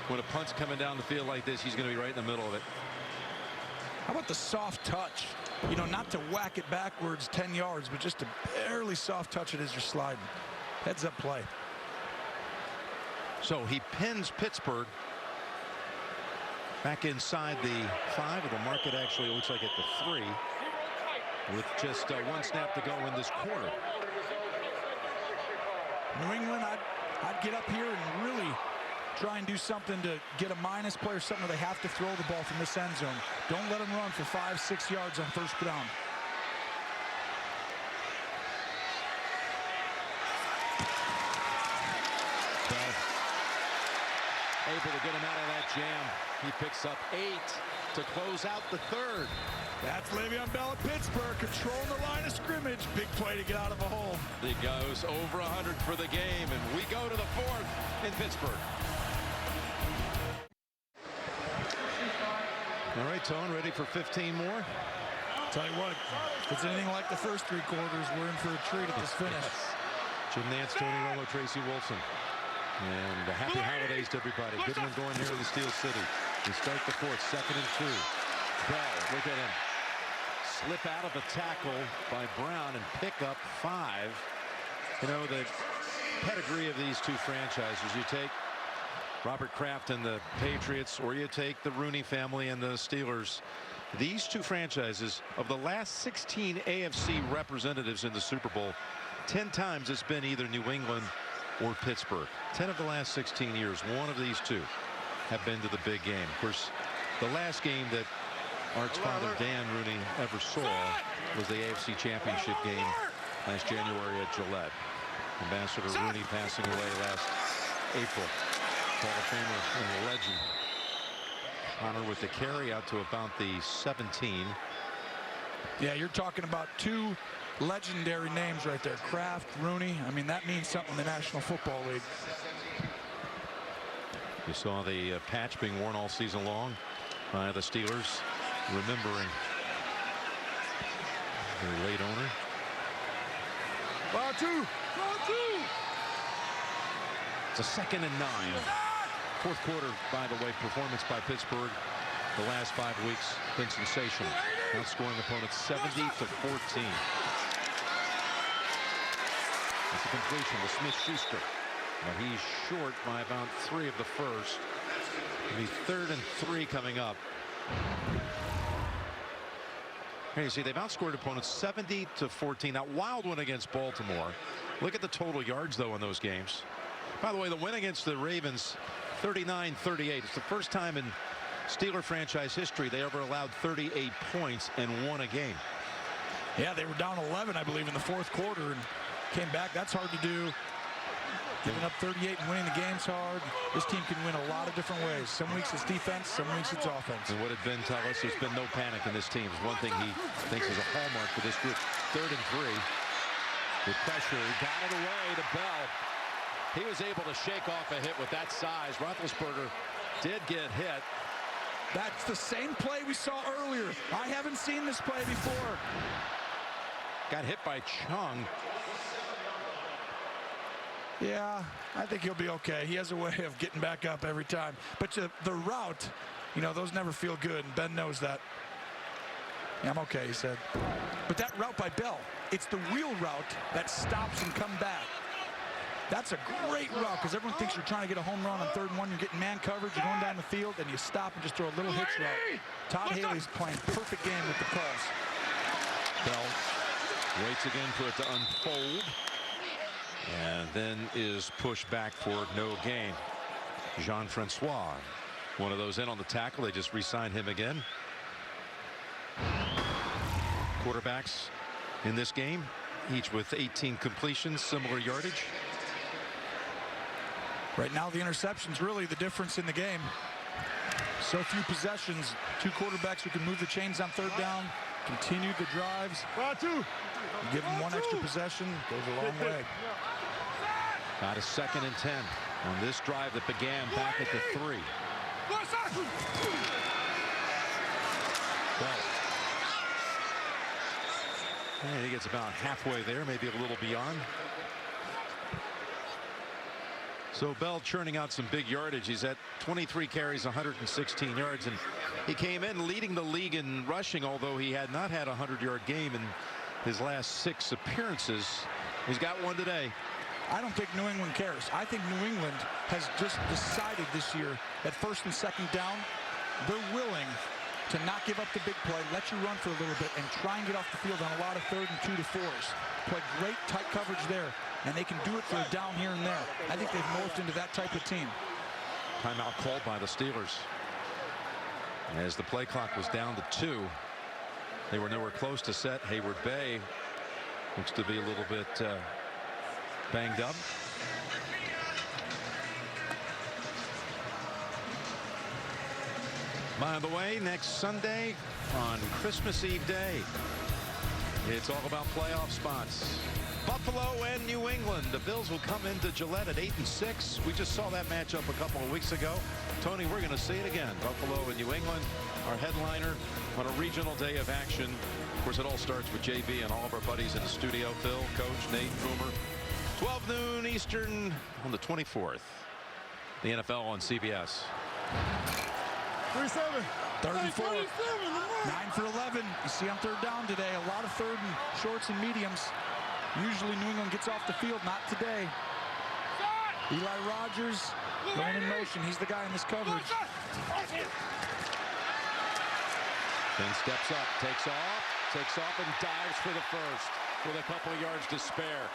when a punt's coming down the field like this, he's going to be right in the middle of it. How about the soft touch? You know, not to whack it backwards 10 yards, but just to barely soft touch it as you're sliding. Heads up play. So he pins Pittsburgh back inside the 5, or the market actually looks like at the 3, with just 1 snap to go in this quarter. New England, I'd get up here and really try and do something to get a minus play or something where they have to throw the ball from this end zone. Don't let them run for 5-6 yards on 1st down. Able to get him out of that jam. He picks up 8 to close out the 3rd. That's Le'Veon Bell at Pittsburgh, controlling the line of scrimmage. Big play to get out of a hole. He goes over 100 for the game, and we go to the 4th in Pittsburgh. All right, Tone, ready for 15 more? Tell you what, if it's anything like the first 3 quarters, we're in for a treat at this finish. Jim Nance, Tony Romo, Tracy Wolfson. And happy holidays to everybody. Good one going here in the Steel City. We start the 4th, 2nd and 2. Bell, look at him. Slip out of a tackle by Brown and pick up 5. You know, the pedigree of these two franchises. You take Robert Kraft and the Patriots, or you take the Rooney family and the Steelers. These two franchises, of the last 16 AFC representatives in the Super Bowl, 10 times it's been either New England or Pittsburgh. 10 of the last 16 years, one of these two have been to the big game. Of course, the last game that Art's father Dan Rooney ever saw was the AFC Championship game last January at Gillette. Ambassador Rooney passing away last April. Hall of Famer and legend. Connor with the carry out to about the 17. Yeah, you're talking about two legendary names right there. Kraft, Rooney. I mean, that means something in the National Football League. You saw the patch being worn all season long by the Steelers, remembering their late owner. Ball two. It's a 2nd and 9. Fourth quarter, by the way, performance by Pittsburgh the last 5 weeks been sensational. Outscoring opponents 70-14. That's a completion to Smith-Schuster. But he's short by about 3 of the first. It'll be 3rd and 3 coming up. Here you see they've outscored opponents 70-14. That wild one against Baltimore. Look at the total yards though in those games. By the way, the win against the Ravens 39-38. It's the first time in Steeler franchise history they ever allowed 38 points and won a game. Yeah, they were down 11, I believe, in the fourth quarter and came back. That's hard to do. Giving up 38 and winning the game's hard. This team can win a lot of different ways. Some weeks it's defense, some weeks it's offense. And what did Ben tell us? There's been no panic in this team. It's one thing he thinks is a hallmark for this group. 3rd and 3. With pressure, he got it away to Bell. He was able to shake off a hit with that size. Roethlisberger did get hit. That's the same play we saw earlier. I haven't seen this play before. Got hit by Chung. Yeah, I think he'll be okay. He has a way of getting back up every time. But the route, you know, those never feel good, and Ben knows that. Yeah, I'm okay, he said. But that route by Bell, it's the wheel route that stops and comes back. That's a great route because everyone thinks you're trying to get a home run on 3rd and 1. You're getting man coverage, you're going down the field, and you stop and just throw a little hitch route. Todd Haley's playing perfect game with the calls. Bell waits again for it to unfold. And then is pushed back for no gain. Jean-Francois, one of those in on the tackle. They just re-signed him again. Quarterbacks in this game, each with 18 completions, similar yardage. Right now, the interception's really the difference in the game. So few possessions. 2 quarterbacks who can move the chains on 3rd down, continue the drives. You give them 1 extra possession, goes a long way. Got a 2nd and 10 on this drive that began back at the 3. Bell. And he gets about halfway there, maybe a little beyond. So Bell churning out some big yardage. He's at 23 carries, 116 yards, and he came in leading the league in rushing, although he had not had a 100-yard game in his last 6 appearances. He's got one today. I don't think New England cares. I think New England has just decided this year that 1st and 2nd down, they're willing to not give up the big play, let you run for a little bit, and try and get off the field on a lot of 3rd and 2 to 4s. Play great tight coverage there, and they can do it for a down here and there. I think they've morphed into that type of team. Timeout called by the Steelers. As the play clock was down to 2, they were nowhere close to set. Hayward Bay looks to be a little bit banged up. By the way, next Sunday on Christmas Eve Day, it's all about playoff spots. Buffalo and New England. The Bills will come into Gillette at 8-6. We just saw that matchup a couple of weeks ago. Tony, we're going to see it again. Buffalo and New England, our headliner on a regional day of action. Of course, it all starts with JB and all of our buddies in the studio. Phil, Coach, Nate, Boomer. 12 noon Eastern on the 24th. The NFL on CBS. 37. 34. 9 for 11. You see on 3rd down today, a lot of 3rd and shorts and mediums. Usually New England gets off the field, not today. Eli Rogers going in motion. He's the guy in this coverage. Then steps up, takes off and dives for the first with a couple of yards to spare.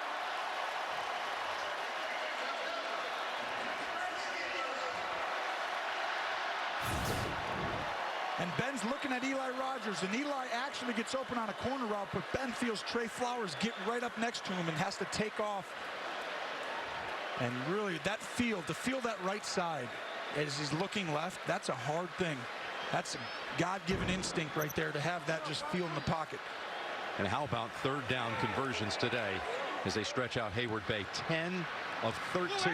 And Ben's looking at Eli Rogers, and Eli actually gets open on a corner route, but Ben feels Trey Flowers get right up next to him and has to take off. And really, that field, to feel that right side as he's looking left, that's a hard thing. That's a God-given instinct right there to have that just feel in the pocket. And how about third down conversions today as they stretch out Hayward Bay? 10 of 13.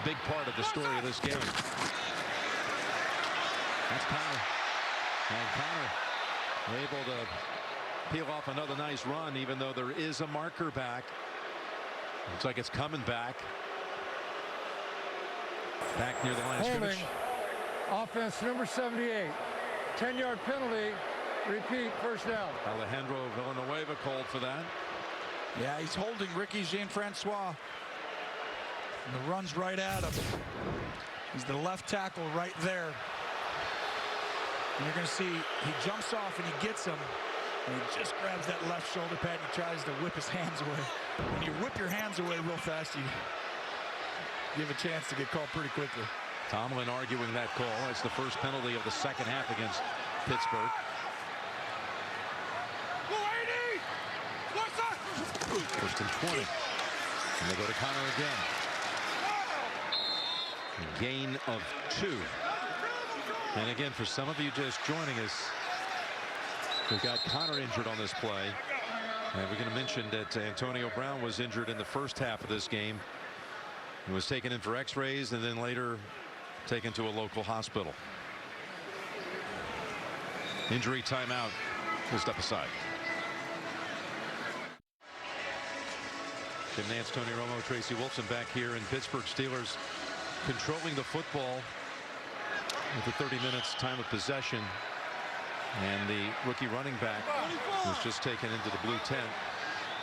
Big part of the story of this game. That's Connor. And Connor able to peel off another nice run, even though there is a marker back. Looks like it's coming back. Back near the line of scrimmage. Offense number 78. 10-yard penalty. Repeat, first down. Alejandro Villanueva called for that. Yeah, he's holding Ricky Jean-Francois. And the run's right at him. He's the left tackle right there. And you're going to see he jumps off and he gets him. And he just grabs that left shoulder pad and he tries to whip his hands away. When you whip your hands away real fast, you give a chance to get called pretty quickly. Tomlin arguing that call. It's the first penalty of the second half against Pittsburgh. First and 20. And they go to Connor again. A gain of 2. And again, for some of you just joining us, we've got Connor injured on this play. And we're going to mention that Antonio Brown was injured in the first half of this game. He was taken in for x-rays and then later taken to a local hospital. Injury timeout. We'll step aside. Jim Nance, Tony Romo, Tracy Wolfson back here in Pittsburgh. Steelers controlling the football with the 30 minutes time of possession. And the rookie running back was just taken into the blue tent.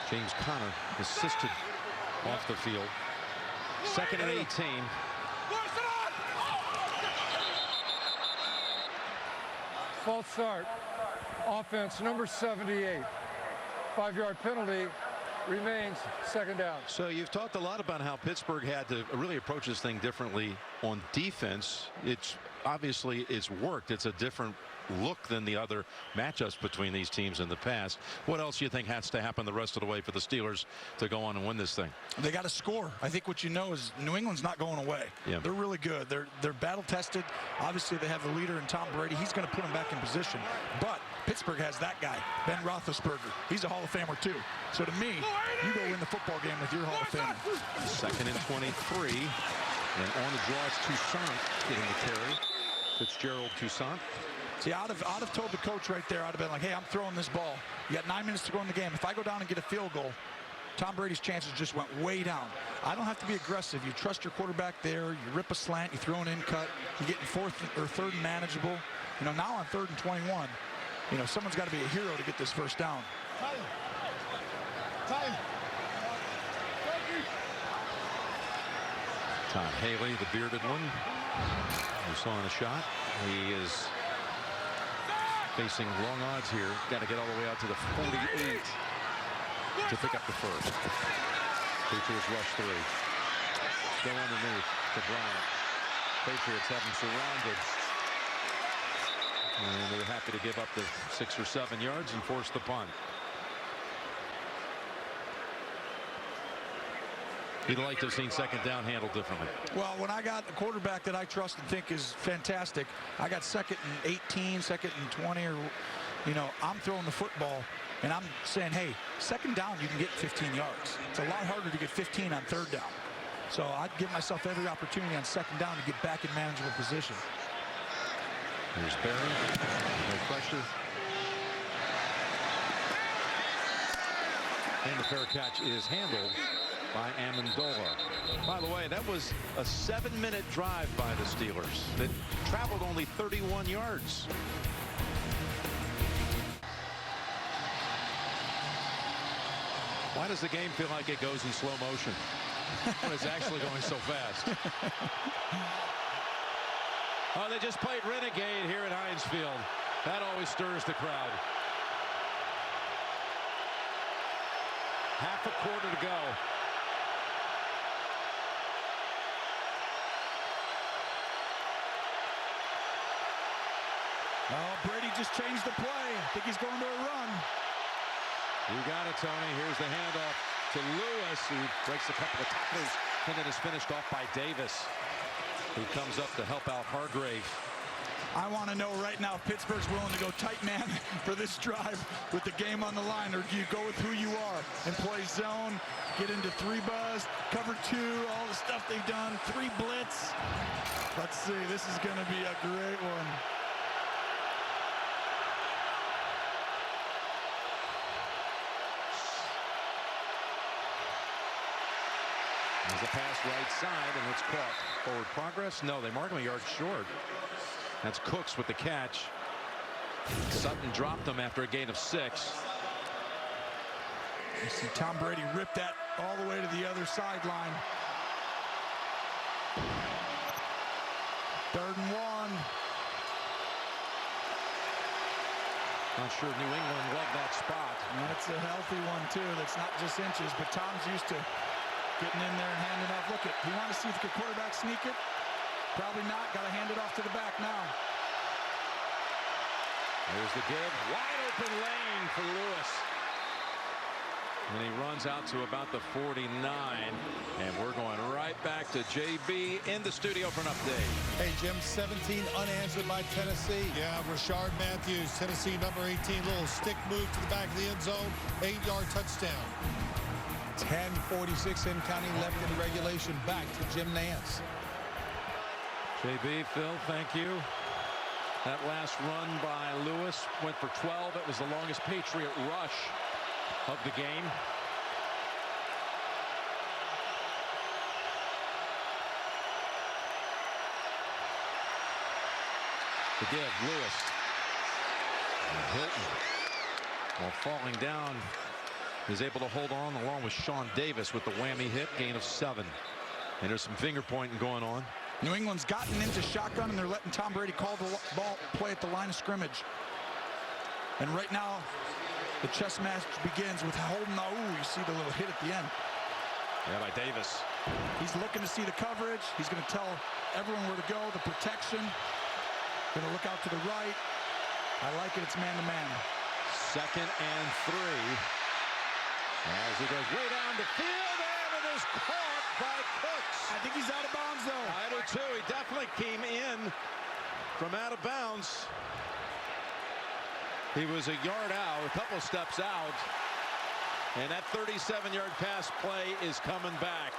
James Conner assisted off the field. 2nd and 18. False start. Offense number 78. 5-yard penalty. Remains second down. So you've talked a lot about how Pittsburgh had to really approach this thing differently on defense. It's obviously it's worked. It's a different look than the other matchups between these teams in the past. What else do you think has to happen the rest of the way for the Steelers to go on and win this thing? They got to score. I think what you know is New England's not going away. Yeah. They're really good. They're battle tested. Obviously they have the leader in Tom Brady. He's going to put them back in position. But Pittsburgh has that guy, Ben Roethlisberger. He's a Hall of Famer too. So to me, you go win the football game with your Hall of Famer. 2nd and 23. And on the draw, it's Toussaint getting the carry. Fitzgerald, Toussaint. See, I'd have told the coach right there, I'd have been like, hey, I'm throwing this ball. You got 9 minutes to go in the game. If I go down and get a field goal, Tom Brady's chances just went way down. I don't have to be aggressive. You trust your quarterback there. You rip a slant. You throw an in cut. You're getting 4th or 3rd and manageable. You know, now on 3rd and 21, you know, someone's got to be a hero to get this first down. Time. Todd Haley, the bearded one. You saw in a shot. He is facing long odds here. Got to get all the way out to the 48 to pick up the first. Patriots rush 3. Go underneath to Bryant. Patriots have him surrounded. And they're happy to give up the 6 or 7 yards and force the punt. You'd like to have seen second down handled differently. Well, when I got a quarterback that I trust and think is fantastic, I got 2nd and 18, 2nd and 20, or, you know, I'm throwing the football and I'm saying, hey, second down, you can get 15 yards. It's a lot harder to get 15 on 3rd down. So I'd give myself every opportunity on 2nd down to get back in manageable position. Here's Barry. No pressure. And the fair catch is handled by Amendola. By the way, that was a 7-minute drive by the Steelers that traveled only 31 yards. Why does the game feel like it goes in slow motion when it's actually going so fast? Oh, they just played Renegade here at Heinz Field. That always stirs the crowd. Half a quarter to go. Oh, Brady just changed the play. I think he's going to a run. You got it, Tony. Here's the handoff to Lewis, who breaks a couple of tackles, and then is finished off by Davis, who comes up to help out Hargrave. I want to know right now if Pittsburgh's willing to go tight man for this drive with the game on the line, or do you go with who you are and play zone, get into 3 buzz, cover 2, all the stuff they've done, 3 blitz. Let's see, this is going to be a great one. There's a pass right side, and it's caught. Forward progress? No, they mark him a yard short. That's Cooks with the catch. Sutton dropped him after a gain of 6. You see Tom Brady rip that all the way to the other sideline. 3rd and 1. Not sure New England loved that spot. That's a healthy one, too. That's not just inches, but Tom's used to getting in there and handing off. Look it. He wanted to see if the quarterback sneak it. Probably not. Got to hand it off to the back now. There's the give. Wide open lane for Lewis. And he runs out to about the 49. And we're going right back to JB in the studio for an update. Hey, Jim, 17 unanswered by Tennessee. Yeah, Rashard Matthews, Tennessee number 18, little stick move to the back of the end zone, 8-yard touchdown. 10:46 in counting left in regulation. Back to Jim Nance. JB, Phil, thank you. That last run by Lewis went for 12. It was the longest Patriot rush of the game. The give, Lewis. And Hilton, while falling down, is able to hold on along with Sean Davis with the whammy hit, gain of 7. And there's some finger pointing going on. New England's gotten into shotgun, and they're letting Tom Brady call the ball play at the line of scrimmage. And right now, the chess match begins with Holden. Ooh, you see the little hit at the end. Yeah, by Davis. He's looking to see the coverage. He's going to tell everyone where to go, the protection. Going to look out to the right. I like it. It's man-to-man. 2nd and 3. As he goes way down the field, and it is caught by Cooks. I think he's out of bounds, though. I do, too. He definitely came in from out of bounds. He was a yard out, a couple steps out. And that 37-yard pass play is coming back.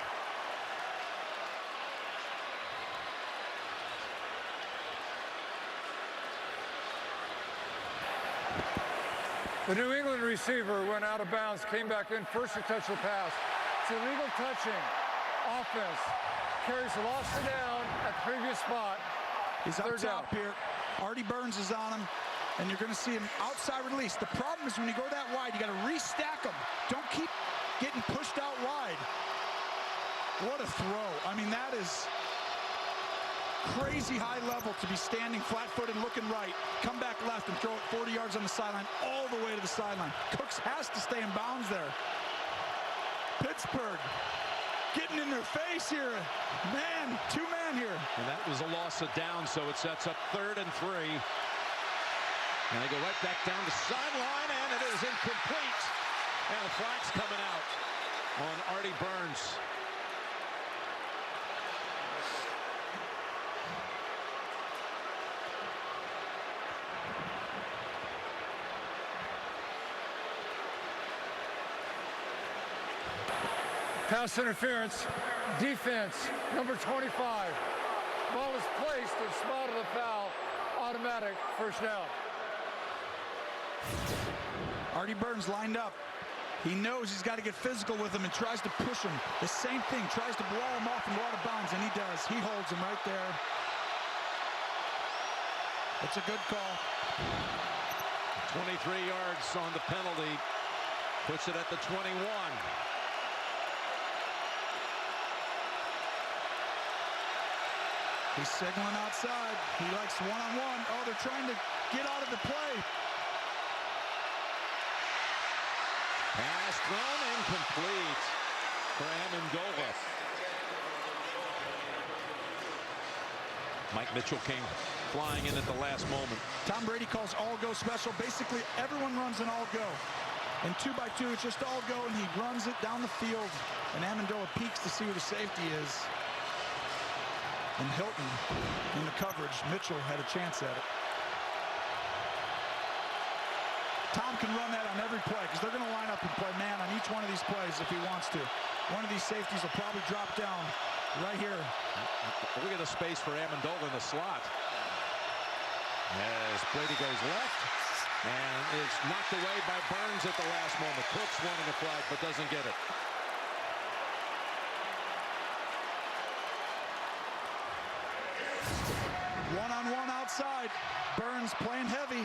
The New England receiver went out of bounds, came back in, first to touch the pass. It's illegal touching. Offense carries lost it down at the previous spot. He's up top here. Artie Burns is on him, and you're going to see him outside release. The problem is when you go that wide, you got to restack them. Don't keep getting pushed out wide. What a throw. I mean, that is crazy high level to be standing flat-footed, looking right, come back left and throw it 40 yards on the sideline, all the way to the sideline. Cooks has to stay in bounds there. Pittsburgh getting in their face here. Man, 2-man here. And that was a loss of down, so it sets up 3rd and 3. And they go right back down the sideline, and it is incomplete. And the flag's coming out on Artie Burns. Pass interference, defense, number 25. Ball is placed in spot of the foul, automatic first down. Artie Burns lined up. He knows he's got to get physical with him and tries to push him. The same thing, tries to blow him off and go out of bounds, and he does. He holds him right there. It's a good call. 23 yards on the penalty. Puts it at the 21. He's signaling outside. He likes one-on-one. Oh, they're trying to get out of the play. Pass thrown incomplete for Amendola. Mike Mitchell came flying in at the last moment. Tom Brady calls all-go special. Basically, everyone runs an all-go. And 2-by-2, it's just all-go, and he runs it down the field. And Amendola peeks to see where the safety is. and Hilton in the coverage. Mitchell had a chance at it. Tom can run that on every play because they're going to line up and play man on each one of these plays if he wants to. One of these safeties will probably drop down right here. Look at the space for Amendola in the slot. As Brady goes left, and it's knocked away by Burns at the last moment. Cooks wanting a flag, but doesn't get it. One-on-one outside. Burns playing heavy.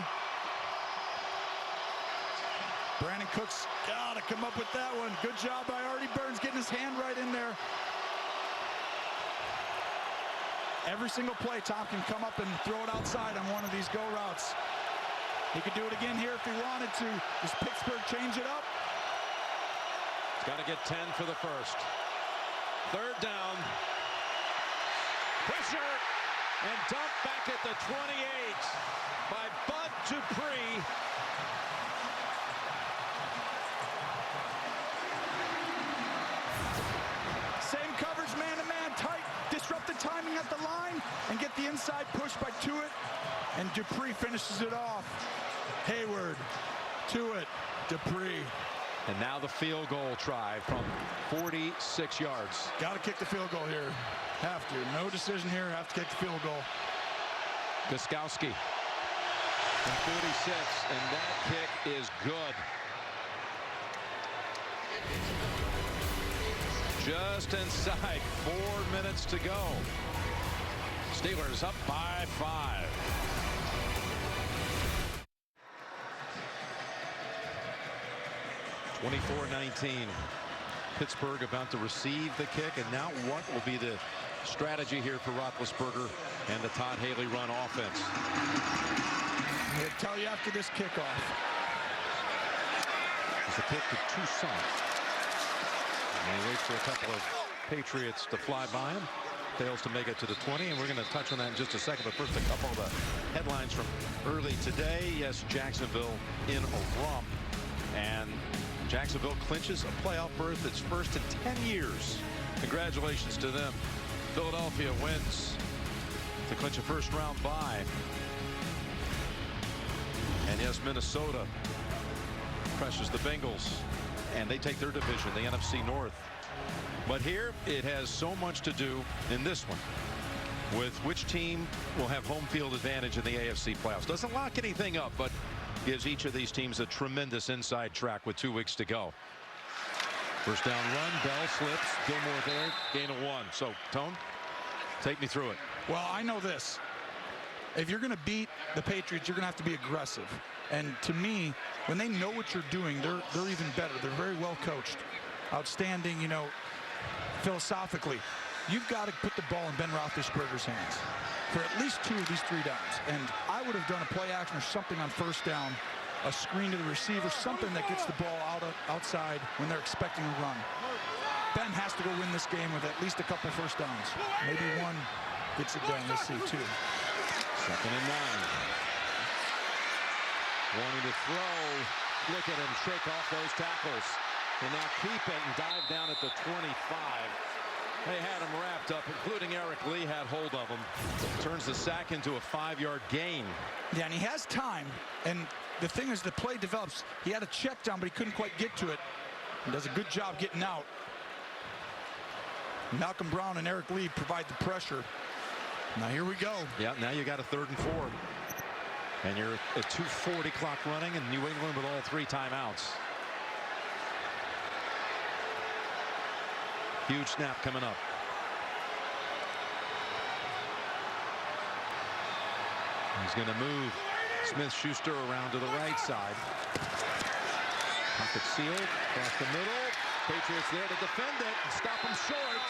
Brandon Cooks gotta come up with that one. Good job by Artie Burns getting his hand right in there. Every single play, Tom can come up and throw it outside on one of these go routes. He could do it again here if he wanted to. Does Pittsburgh change it up? He's got to get 10 for the first. Third down. Pressure and dump back at the 28 by Bud Dupree. Same coverage, man-to-man, tight. Disrupt the timing at the line and get the inside push by Tuitt. And Dupree finishes it off. Hayward, Tuitt, Dupree. And now the field goal try from 46 yards. Got to kick the field goal here. Have to. No decision here. Have to kick the field goal. Gostkowski from 46, and that kick is good. Just inside 4 minutes to go. Steelers up by 5. (24-19). Pittsburgh about to receive the kick, and now what will be the strategy here for Roethlisberger and the Todd Haley run offense? I'll tell you after this kickoff. It's a kick to Toussaint. And he waits for a couple of Patriots to fly by him. Fails to make it to the 20, and we're going to touch on that in just a second. But first, a couple of the headlines from early today. Yes, Jacksonville in a romp, and Jacksonville clinches a playoff berth, its first in 10 years. Congratulations to them. Philadelphia wins to clinch a first-round bye. And yes, Minnesota crushes the Bengals, and they take their division, the NFC North. But here, it has so much to do in this one with which team will have home field advantage in the AFC playoffs. Doesn't lock anything up, but gives each of these teams a tremendous inside track with 2 weeks to go. First down run, Bell slips, Gilmore there, gain of 1. So, Tone, take me through it. Well, I know this. If you're going to beat the Patriots, you're going to have to be aggressive. And to me, when they know what you're doing, they're even better. They're very well coached. Outstanding, you know, philosophically. You've got to put the ball in Ben Roethlisberger's hands for at least 2 of these 3 downs. And I would have done a play action or something on first down, a screen to the receiver, something that gets the ball outside when they're expecting a run. Ben has to go win this game with at least a couple first downs. Maybe 1 gets it done. Let's see, 2. 2nd and 9. Wanting to throw. Look at him shake off those tackles. And now keep it and dive down at the 25. They had him wrapped up, including Eric Lee had hold of him. Turns the sack into a 5-yard gain. Yeah, and he has time. And the thing is, the play develops. He had a check down, but he couldn't quite get to it. He does a good job getting out. Malcolm Brown and Eric Lee provide the pressure. Now here we go. Yeah, now you got a 3rd and 4. And you're at 2:40 clock running, and New England with all 3 timeouts. Huge snap coming up. He's going to move Smith-Schuster around to the right side. Pocket sealed, across the middle. Patriots there to defend it and stop him short.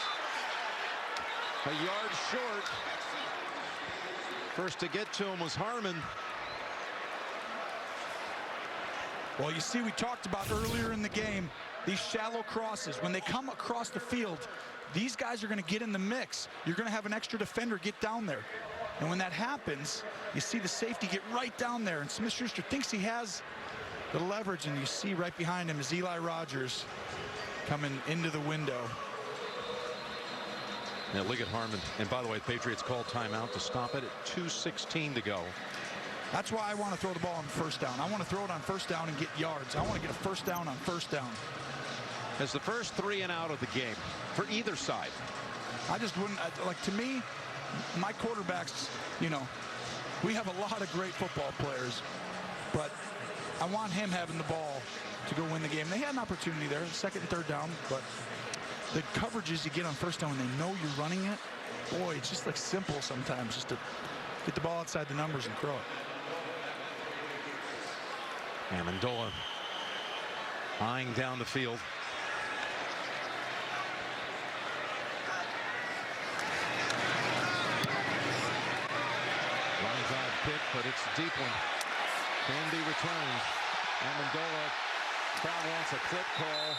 A yard short. First to get to him was Harmon. Well, you see, we talked about earlier in the game, these shallow crosses. When they come across the field, these guys are going to get in the mix. You're going to have an extra defender get down there. And when that happens, you see the safety get right down there. And Smith-Schuster thinks he has the leverage. And you see right behind him is Eli Rogers coming into the window. Now look at Harmon. And by the way, the Patriots called timeout to stop it at 2:16 to go. That's why I want to throw the ball on first down. I want to throw it on first down and get yards. I want to get a first down on first down. As the first 3 and out of the game for either side. I just wouldn't, like, to me, my quarterbacks, you know, we have a lot of great football players, but I want him having the ball to go win the game. They had an opportunity there, second and third down, but the coverages you get on first down when they know you're running it, boy, it's just like simple sometimes just to get the ball outside the numbers and throw it. Amendola eyeing down the field. Line drive pick, but it's a deep one. Can be returned. Amendola, crowd wants a clip call.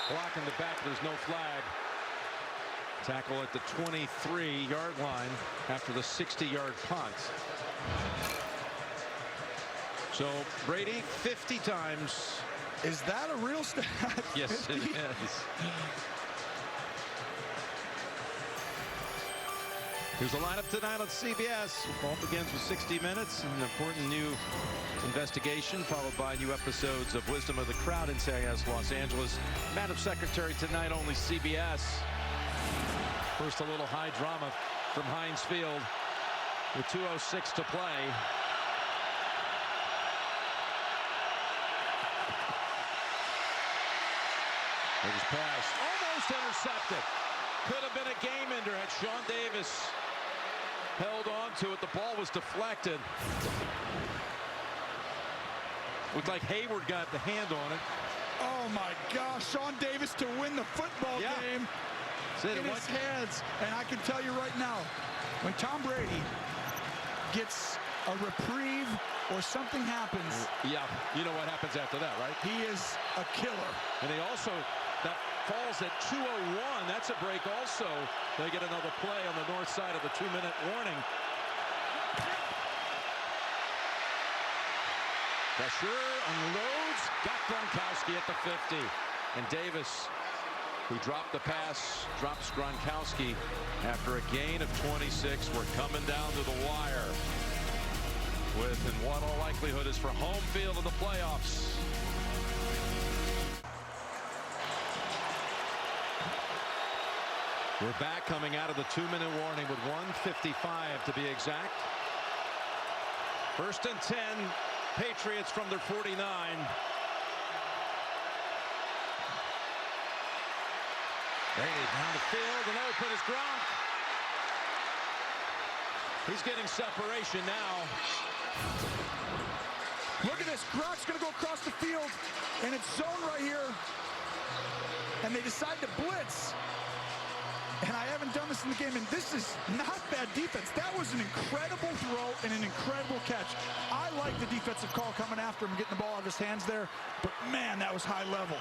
Block in the back, there's no flag. Tackle at the 23-yard line after the 60-yard punt. So Brady 50 times. Is that a real stat? Yes, 50? it is. Here's the lineup tonight on CBS. Ball begins with 60 Minutes, an important new investigation followed by new episodes of Wisdom of the Crowd in CIS Los Angeles. Madam Secretary tonight, only CBS. First, a little high drama from Heinz Field with 2:06 to play. There's pass, almost intercepted. Could have been a game ender had Sean Davis held on to it. The ball was deflected. Looked like Hayward got the hand on it. Oh my gosh, Sean Davis to win the football game in his hands. And I can tell you right now, when Tom Brady gets a reprieve or something happens. Yeah, you know what happens after that, right? He is a killer. And he also, that falls at 2:01. That's a break also. They get another play on the north side of the 2-minute warning. Pressure unloads. Got Gronkowski at the 50. And Davis, who dropped the pass, drops Gronkowski after a gain of 26. We're coming down to the wire with, in what all likelihood is for home field in the playoffs. We're back coming out of the 2-minute warning with 1:55 to be exact. First and 10, Patriots from their 49. Brady down the field and open is Gronk. He's getting separation now. Look at this. Gronk's going to go across the field, and it's zone right here. And they decide to blitz. And I haven't done this in the game, and this is not bad defense. That was an incredible throw and an incredible catch. I like the defensive call coming after him, getting the ball out of his hands there. But, man, that was high level.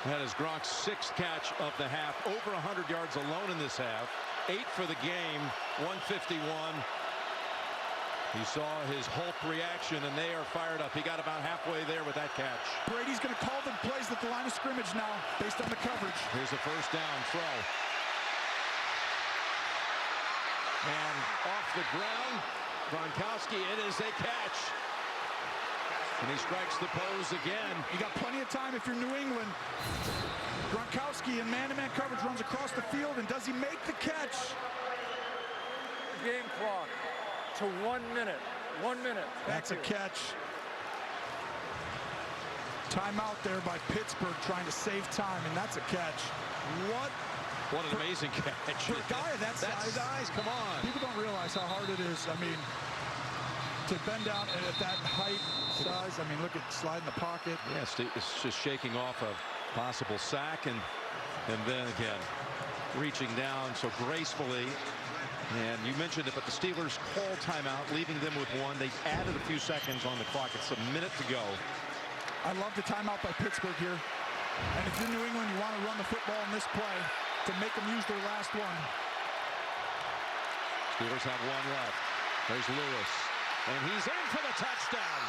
That is Gronk's 6th catch of the half. Over 100 yards alone in this half. 8 for the game. 151. He saw his Hulk reaction, and they are fired up. He got about halfway there with that catch. Brady's going to call the plays at the line of scrimmage now based on the coverage. Here's a first down throw. And off the ground, Gronkowski, it is a catch. And he strikes the pose again. You got plenty of time if you're New England. Gronkowski in man-to-man coverage runs across the field, and does he make the catch? Game clock to 1 minute. 1 minute. That's a catch. Timeout there by Pittsburgh trying to save time, and that's a catch. What an amazing catch. For a guy of that size, come on. People don't realize how hard it is. I mean, to bend down at that height, size, I mean, look at sliding the pocket. Yes, it's just shaking off a possible sack, and then again, reaching down so gracefully. And you mentioned it, but the Steelers call timeout, leaving them with 1. They added a few seconds on the clock. It's a minute to go. I love the timeout by Pittsburgh here. And if you're New England, you want to run the football in this play to make them use their last one. Steelers have 1 left. There's Lewis. And he's in for the touchdown.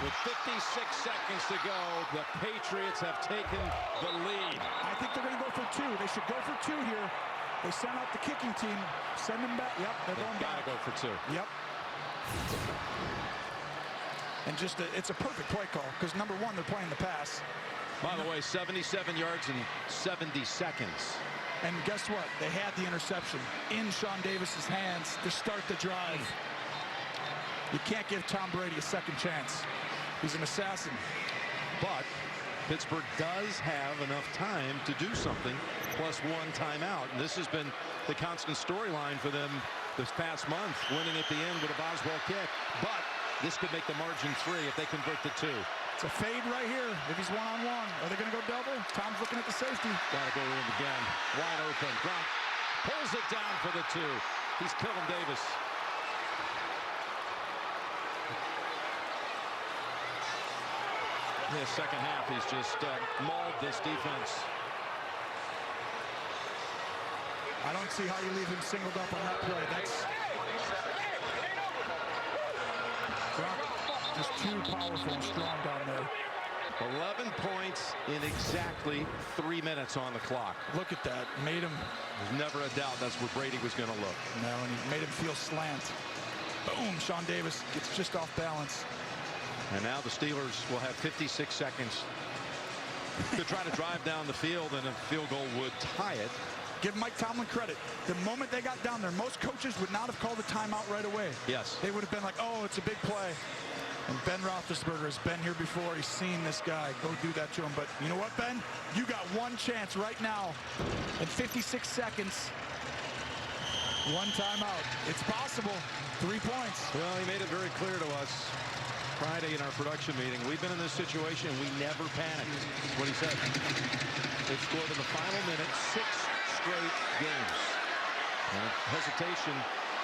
With 56 seconds to go, the Patriots have taken the lead. I think they're going to go for 2. They should go for 2 here. They sent out the kicking team. Send them back. Yep, they're going back. Gotta go for 2. Yep. And just it's a perfect play call because number one, they're playing the pass. By the way, 77 yards in 70 seconds. And guess what? They had the interception in Sean Davis's hands to start the drive. You can't give Tom Brady a second chance. He's an assassin. But Pittsburgh does have enough time to do something, plus 1 timeout. And this has been the constant storyline for them this past month, winning at the end with a Boswell kick. But this could make the margin 3 if they convert the 2. It's a fade right here. If he's one-on-one, are they going to go double? Tom's looking at the safety. Got to go in again. Wide open. Gronk pulls it down for the 2. He's killing Davis. In the second half, he's just mauled this defense. I don't see how you leave him singled up on that play. That's just too powerful and strong down there. 11 points in exactly 3 minutes on the clock. Look at that. Made him. There's never a doubt that's where Brady was going to look. No, and he made him feel slant. Boom. Sean Davis gets just off balance. And now the Steelers will have 56 seconds to try to drive down the field, and a field goal would tie it. Give Mike Tomlin credit. The moment they got down there, most coaches would not have called a timeout right away. Yes. They would have been like, oh, it's a big play. And Ben Roethlisberger has been here before. He's seen this guy go do that to him. But you know what, Ben? You got one chance right now in 56 seconds. 1 timeout. It's possible. 3 points. Well, he made it very clear to us Friday in our production meeting. We've been in this situation and we never panicked. That's what he said. They've scored in the final minute 6 straight games. And hesitation,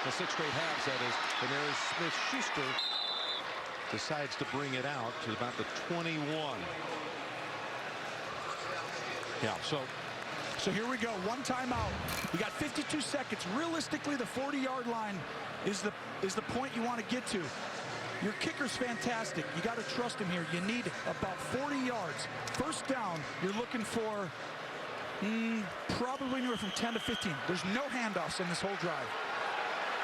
the 6 straight halves, that is. And there is Smith-Schuster decides to bring it out to about the 21. Yeah, so here we go. 1 timeout. You got 52 seconds. Realistically, the 40-yard line is the point you want to get to. Your kicker's fantastic. You got to trust him here. You need about 40 yards. First down, you're looking for probably anywhere from 10 to 15. There's no handoffs in this whole drive.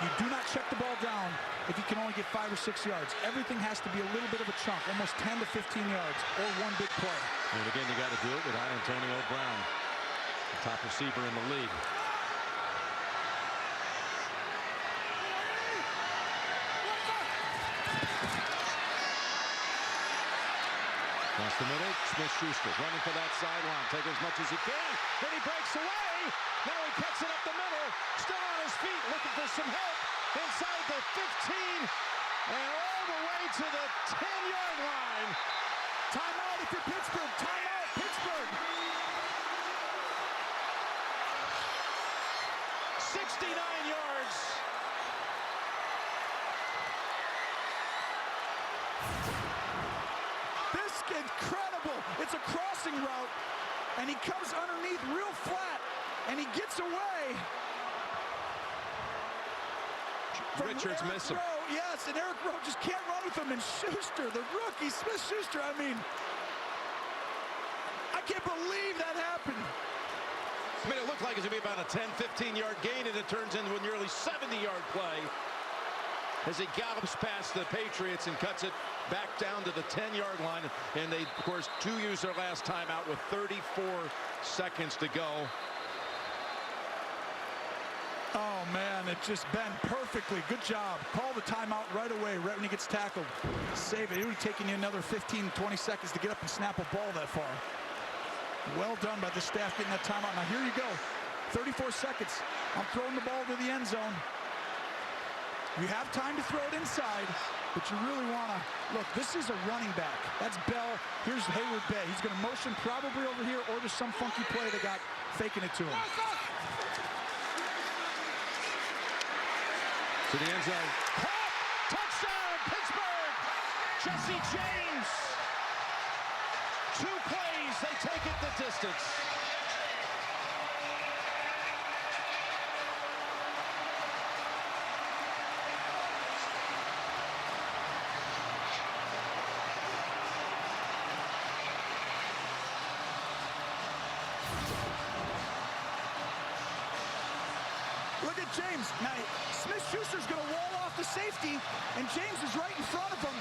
You do not check the ball down if you can only get 5 or 6 yards. Everything has to be a little bit of a chunk, almost 10 to 15 yards, or 1 big play. And again, you got to do it without Antonio Brown, the top receiver in the league. Across the middle, Smith-Schuster running for that sideline. Take as much as he can. Then he breaks away. Now he cuts it up the middle. Still on his feet, looking for some help. Inside the 15 and all the way to the 10-yard line. Timeout if you're Pittsburgh. Timeout, Pittsburgh. 69 yards. Incredible. It's a crossing route, and he comes underneath real flat, and he gets away. Richards missed him. Yes, and Eric Rowe just can't run with him. And Schuster, the rookie, Smith-Schuster, I mean, I can't believe that happened. I mean, it looked like it was going to be about a 10, 15-yard gain, and it turns into a nearly 70-yard play as he gallops past the Patriots and cuts it back down to the 10-yard line. And they, of course, use their last timeout with 34 seconds to go. Oh, man, it just bent perfectly. Good job. Call the timeout right away, right when he gets tackled. Save it. It would have taken you another 15, 20 seconds to get up and snap a ball that far. Well done by the staff getting that timeout. Now, here you go. 34 seconds. I'm throwing the ball to the end zone. You have time to throw it inside, but you really want to, look, this is a running back. That's Bell. Here's Hayward Bay. He's going to motion probably over here or just some funky play they got faking it to him. To the end zone. Caught! Touchdown, Pittsburgh! Jesse James. 2 plays, they take it the distance. Look at James. Now, Smith-Schuster's going to wall off the safety, and James is right in front of him.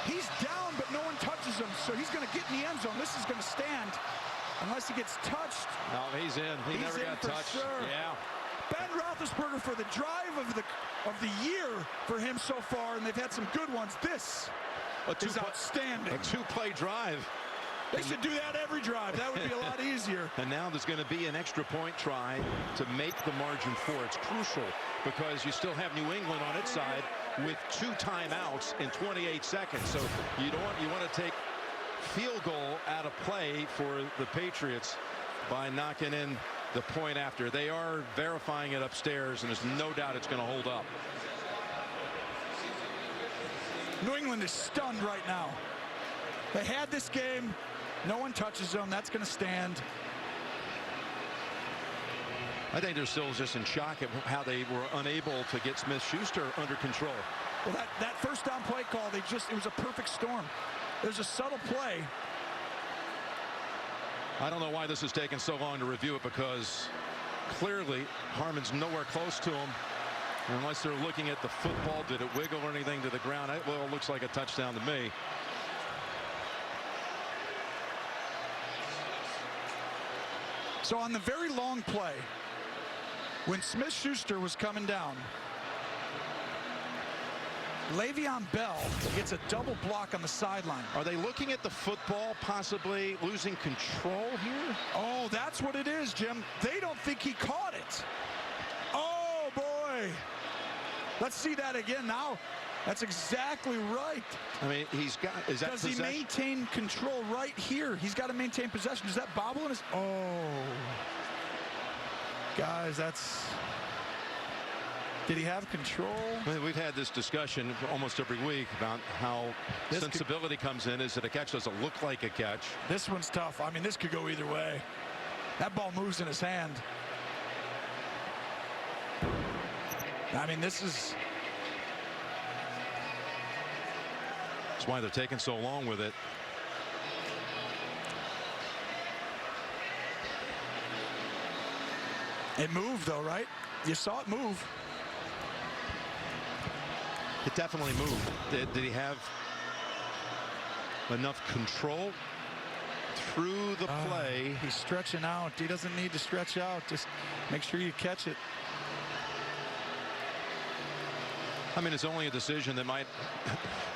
He's down, but no one touches him, so he's going to get in the end zone. This is going to stand unless he gets touched. No, he's in. He never got touched. Sure. Yeah. Ben Roethlisberger for the drive of the year for him so far, and they've had some good ones. This is outstanding. A two-play drive. They should do that every drive. That would be a lot easier. And now there's going to be an extra point try to make the margin 4. It's crucial because you still have New England on its side with 2 timeouts in 28 seconds. So you want to take field goal out of play for the Patriots by knocking in the point after. They are verifying it upstairs, and there's no doubt it's going to hold up. New England is stunned right now. They had this game. No one touches them. That's going to stand. I think they're still just in shock at how they were unable to get Smith-Schuster under control. Well, that first down play call, it was a perfect storm. There's a subtle play. I don't know why this has taken so long to review it, because clearly Harmon's nowhere close to him. Unless they're looking at the football, did it wiggle or anything to the ground? Well, it looks like a touchdown to me. So on the very long play, when Smith-Schuster was coming down, Le'Veon Bell gets a double block on the sideline. Are they looking at the football, possibly losing control here? Oh, that's what it is, Jim. They don't think he caught it. Oh, boy. Let's see that again now. That's exactly right. I mean, is that Does he maintain control right here? He's got to maintain possession. Does that bobble in his... Oh. Guys, that's... Did he have control? We've had this discussion almost every week about how sensibility comes in. Is it a catch? Does it look like a catch? This one's tough. I mean, this could go either way. That ball moves in his hand. I mean, this is... That's why they're taking so long with it. It moved, though, right? You saw it move. It definitely moved. Did he have enough control through the play? He's stretching out. He doesn't need to stretch out. Just make sure you catch it. I mean, it's only a decision that might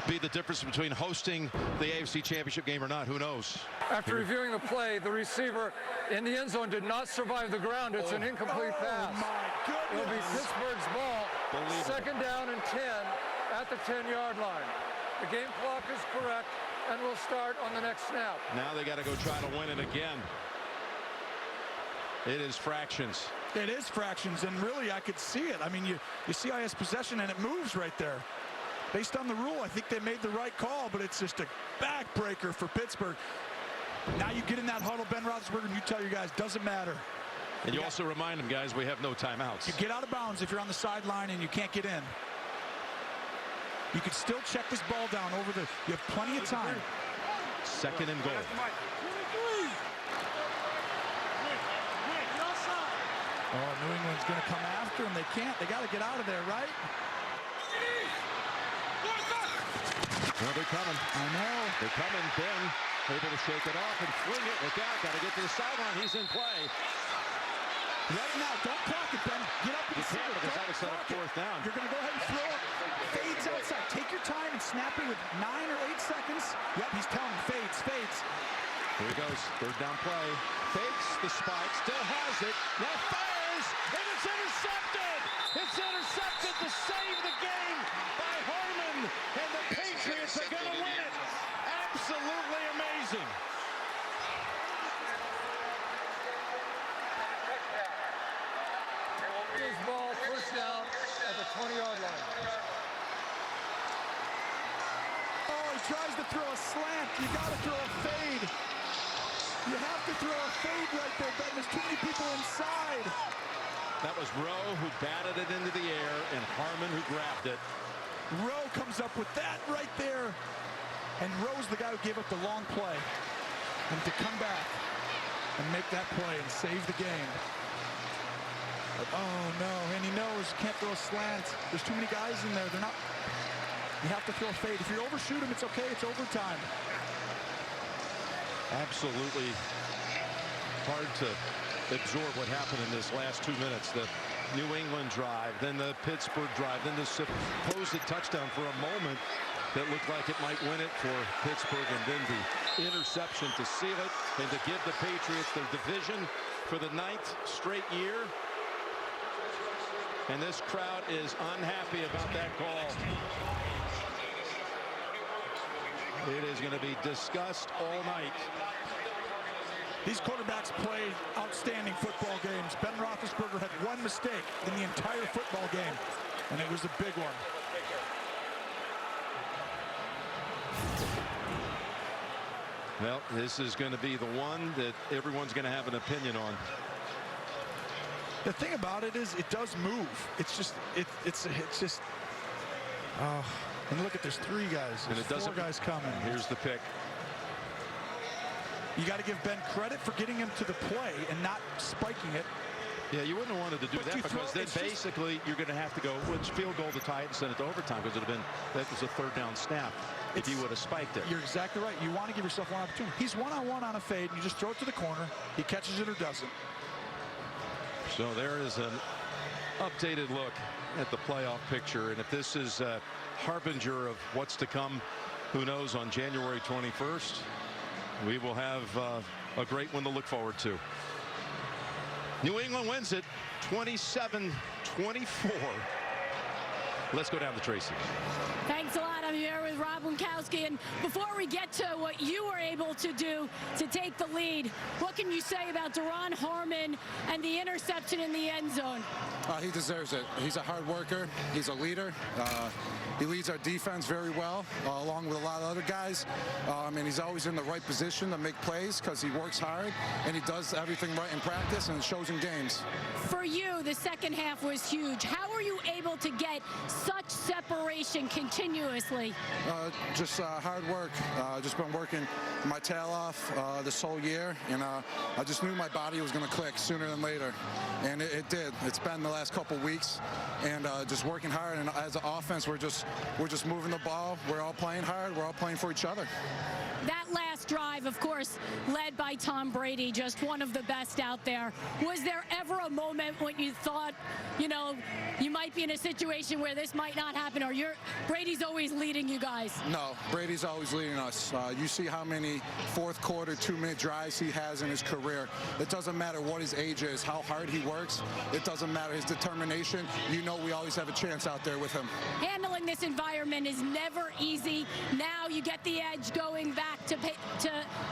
be the difference between hosting the AFC Championship game or not. Who knows? After reviewing the play, the receiver in the end zone did not survive the ground. It's an incomplete pass. My goodness. It'll be Pittsburgh's ball. Second down and 10 at the 10-yard line. The game clock is correct, and we'll start on the next snap. Now they got to go try to win it again. It is fractions. It is fractions, and really I could see it. I mean, you see I has possession, and it moves right there. Based on the rule, I think they made the right call, but it's just a backbreaker for Pittsburgh. Now you get in that huddle, Ben Roethlisberger, and you tell your guys, doesn't matter. And you also remind them, guys, we have no timeouts. You get out of bounds if you're on the sideline and you can't get in. You can still check this ball down over the... You have plenty of time. Second and goal. Oh, New England's going to come after them. They can't. They got to get out of there, right? Well, they're coming. I know. They're coming. Ben able to shake it off and fling it. Look out. Got to get to the sideline. He's in play. Right now, don't clock it, Ben. Get up and see it. Because that was set up fourth down. You're going to go ahead and throw it. Fades outside. Take your time and snap it with 9 or 8 seconds. Yep, he's telling him fades, fades. Here he goes. Third down play. Fakes the spike. Still has it. Now fires. And it's intercepted. It's intercepted to save the game by Harmon. And the Patriots are going to win it. Absolutely amazing. His ball first down at the 20-yard line. Oh, he tries to throw a slant. You got to throw a fade. You have to throw a fade right there, Ben. There's too many people inside. That was Rowe who batted it into the air and Harmon who grabbed it. Rowe comes up with that right there. And Rowe's the guy who gave up the long play. And to come back and make that play and save the game. Oh, no. And he knows you can't throw a slant. There's too many guys in there. They're not. You have to throw a fade. If you overshoot him, it's okay. It's overtime. Absolutely hard to absorb what happened in this last 2 minutes. The New England drive, then the Pittsburgh drive, then the supposed touchdown for a moment that looked like it might win it for Pittsburgh, and then the interception to seal it and to give the Patriots their division for the 9th straight year. And this crowd is unhappy about that call. It is going to be discussed all night. These quarterbacks play outstanding football games. Ben Roethlisberger had one mistake in the entire football game, and it was a big one. Well, this is going to be the one that everyone's going to have an opinion on. The thing about it is it does move. It's just, and look at, there's 3 guys. There's 4 guys coming. Here's the pick. You got to give Ben credit for getting him to the play and not spiking it. Yeah, you wouldn't have wanted to do that, because then basically you're going to have to go with field goal to tie it and send it to overtime, because that was a 3rd down snap if you would have spiked it. You're exactly right. You want to give yourself one opportunity. He's one-on-one on a fade, and you just throw it to the corner. He catches it or doesn't. So there is an updated look at the playoff picture, and if this is a harbinger of what's to come, who knows, on January 21st, we will have a great one to look forward to. New England wins it 27-24. Let's go down to Tracy. Thanks a lot. I'm here with Rob Winkowski. And before we get to what you were able to do to take the lead, what can you say about Duron Harmon and the interception in the end zone? He deserves it. He's a hard worker. He's a leader. He leads our defense very well, along with a lot of other guys. And he's always in the right position to make plays because he works hard and he does everything right in practice, and it shows in games. For you, the second half was huge. How were you able to get such separation continuously? Just hard work. Just been working my tail off this whole year, and I just knew my body was going to click sooner than later, and it did. It's been the last couple weeks, and just working hard. And as an offense, we're just moving the ball. We're all playing hard. We're all playing for each other. That last drive, of course, led by Tom Brady, just one of the best out there. Was there ever a moment when you thought, you know, you might be in a situation where this might not happen, or Brady's always leading you guys? No, Brady's always leading us. You see how many fourth quarter, 2-minute drives he has in his career. It doesn't matter what his age is, how hard he works. It doesn't matter his determination. You know we always have a chance out there with him. Handling this environment is never easy. Now you get the edge going back to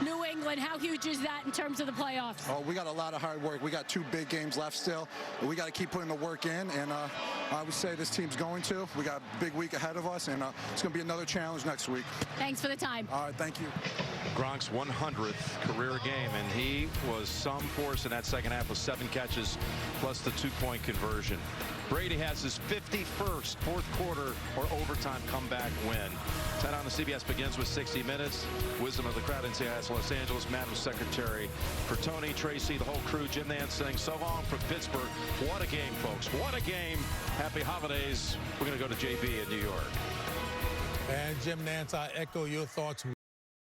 New England. How huge is that in terms of the playoffs? Oh, we got a lot of hard work. We got 2 big games left still. We got to keep putting the work in, and I would say this team's going to. We got a big week ahead of us, and it's going to be another challenge next week. Thanks for the time. All right, thank you. Gronk's 100th career game, and he was some force in that second half with 7 catches plus the 2-point conversion. Brady has his 51st fourth quarter or overtime comeback win. 10 on the CBS begins with 60 Minutes. Wisdom of the crowd in Los Angeles. Madam Secretary for Tony, Tracy, the whole crew. Jim Nantz saying so long from Pittsburgh. What a game, folks. What a game. Happy holidays. We're going to go to JB in New York. And Jim Nantz, I echo your thoughts.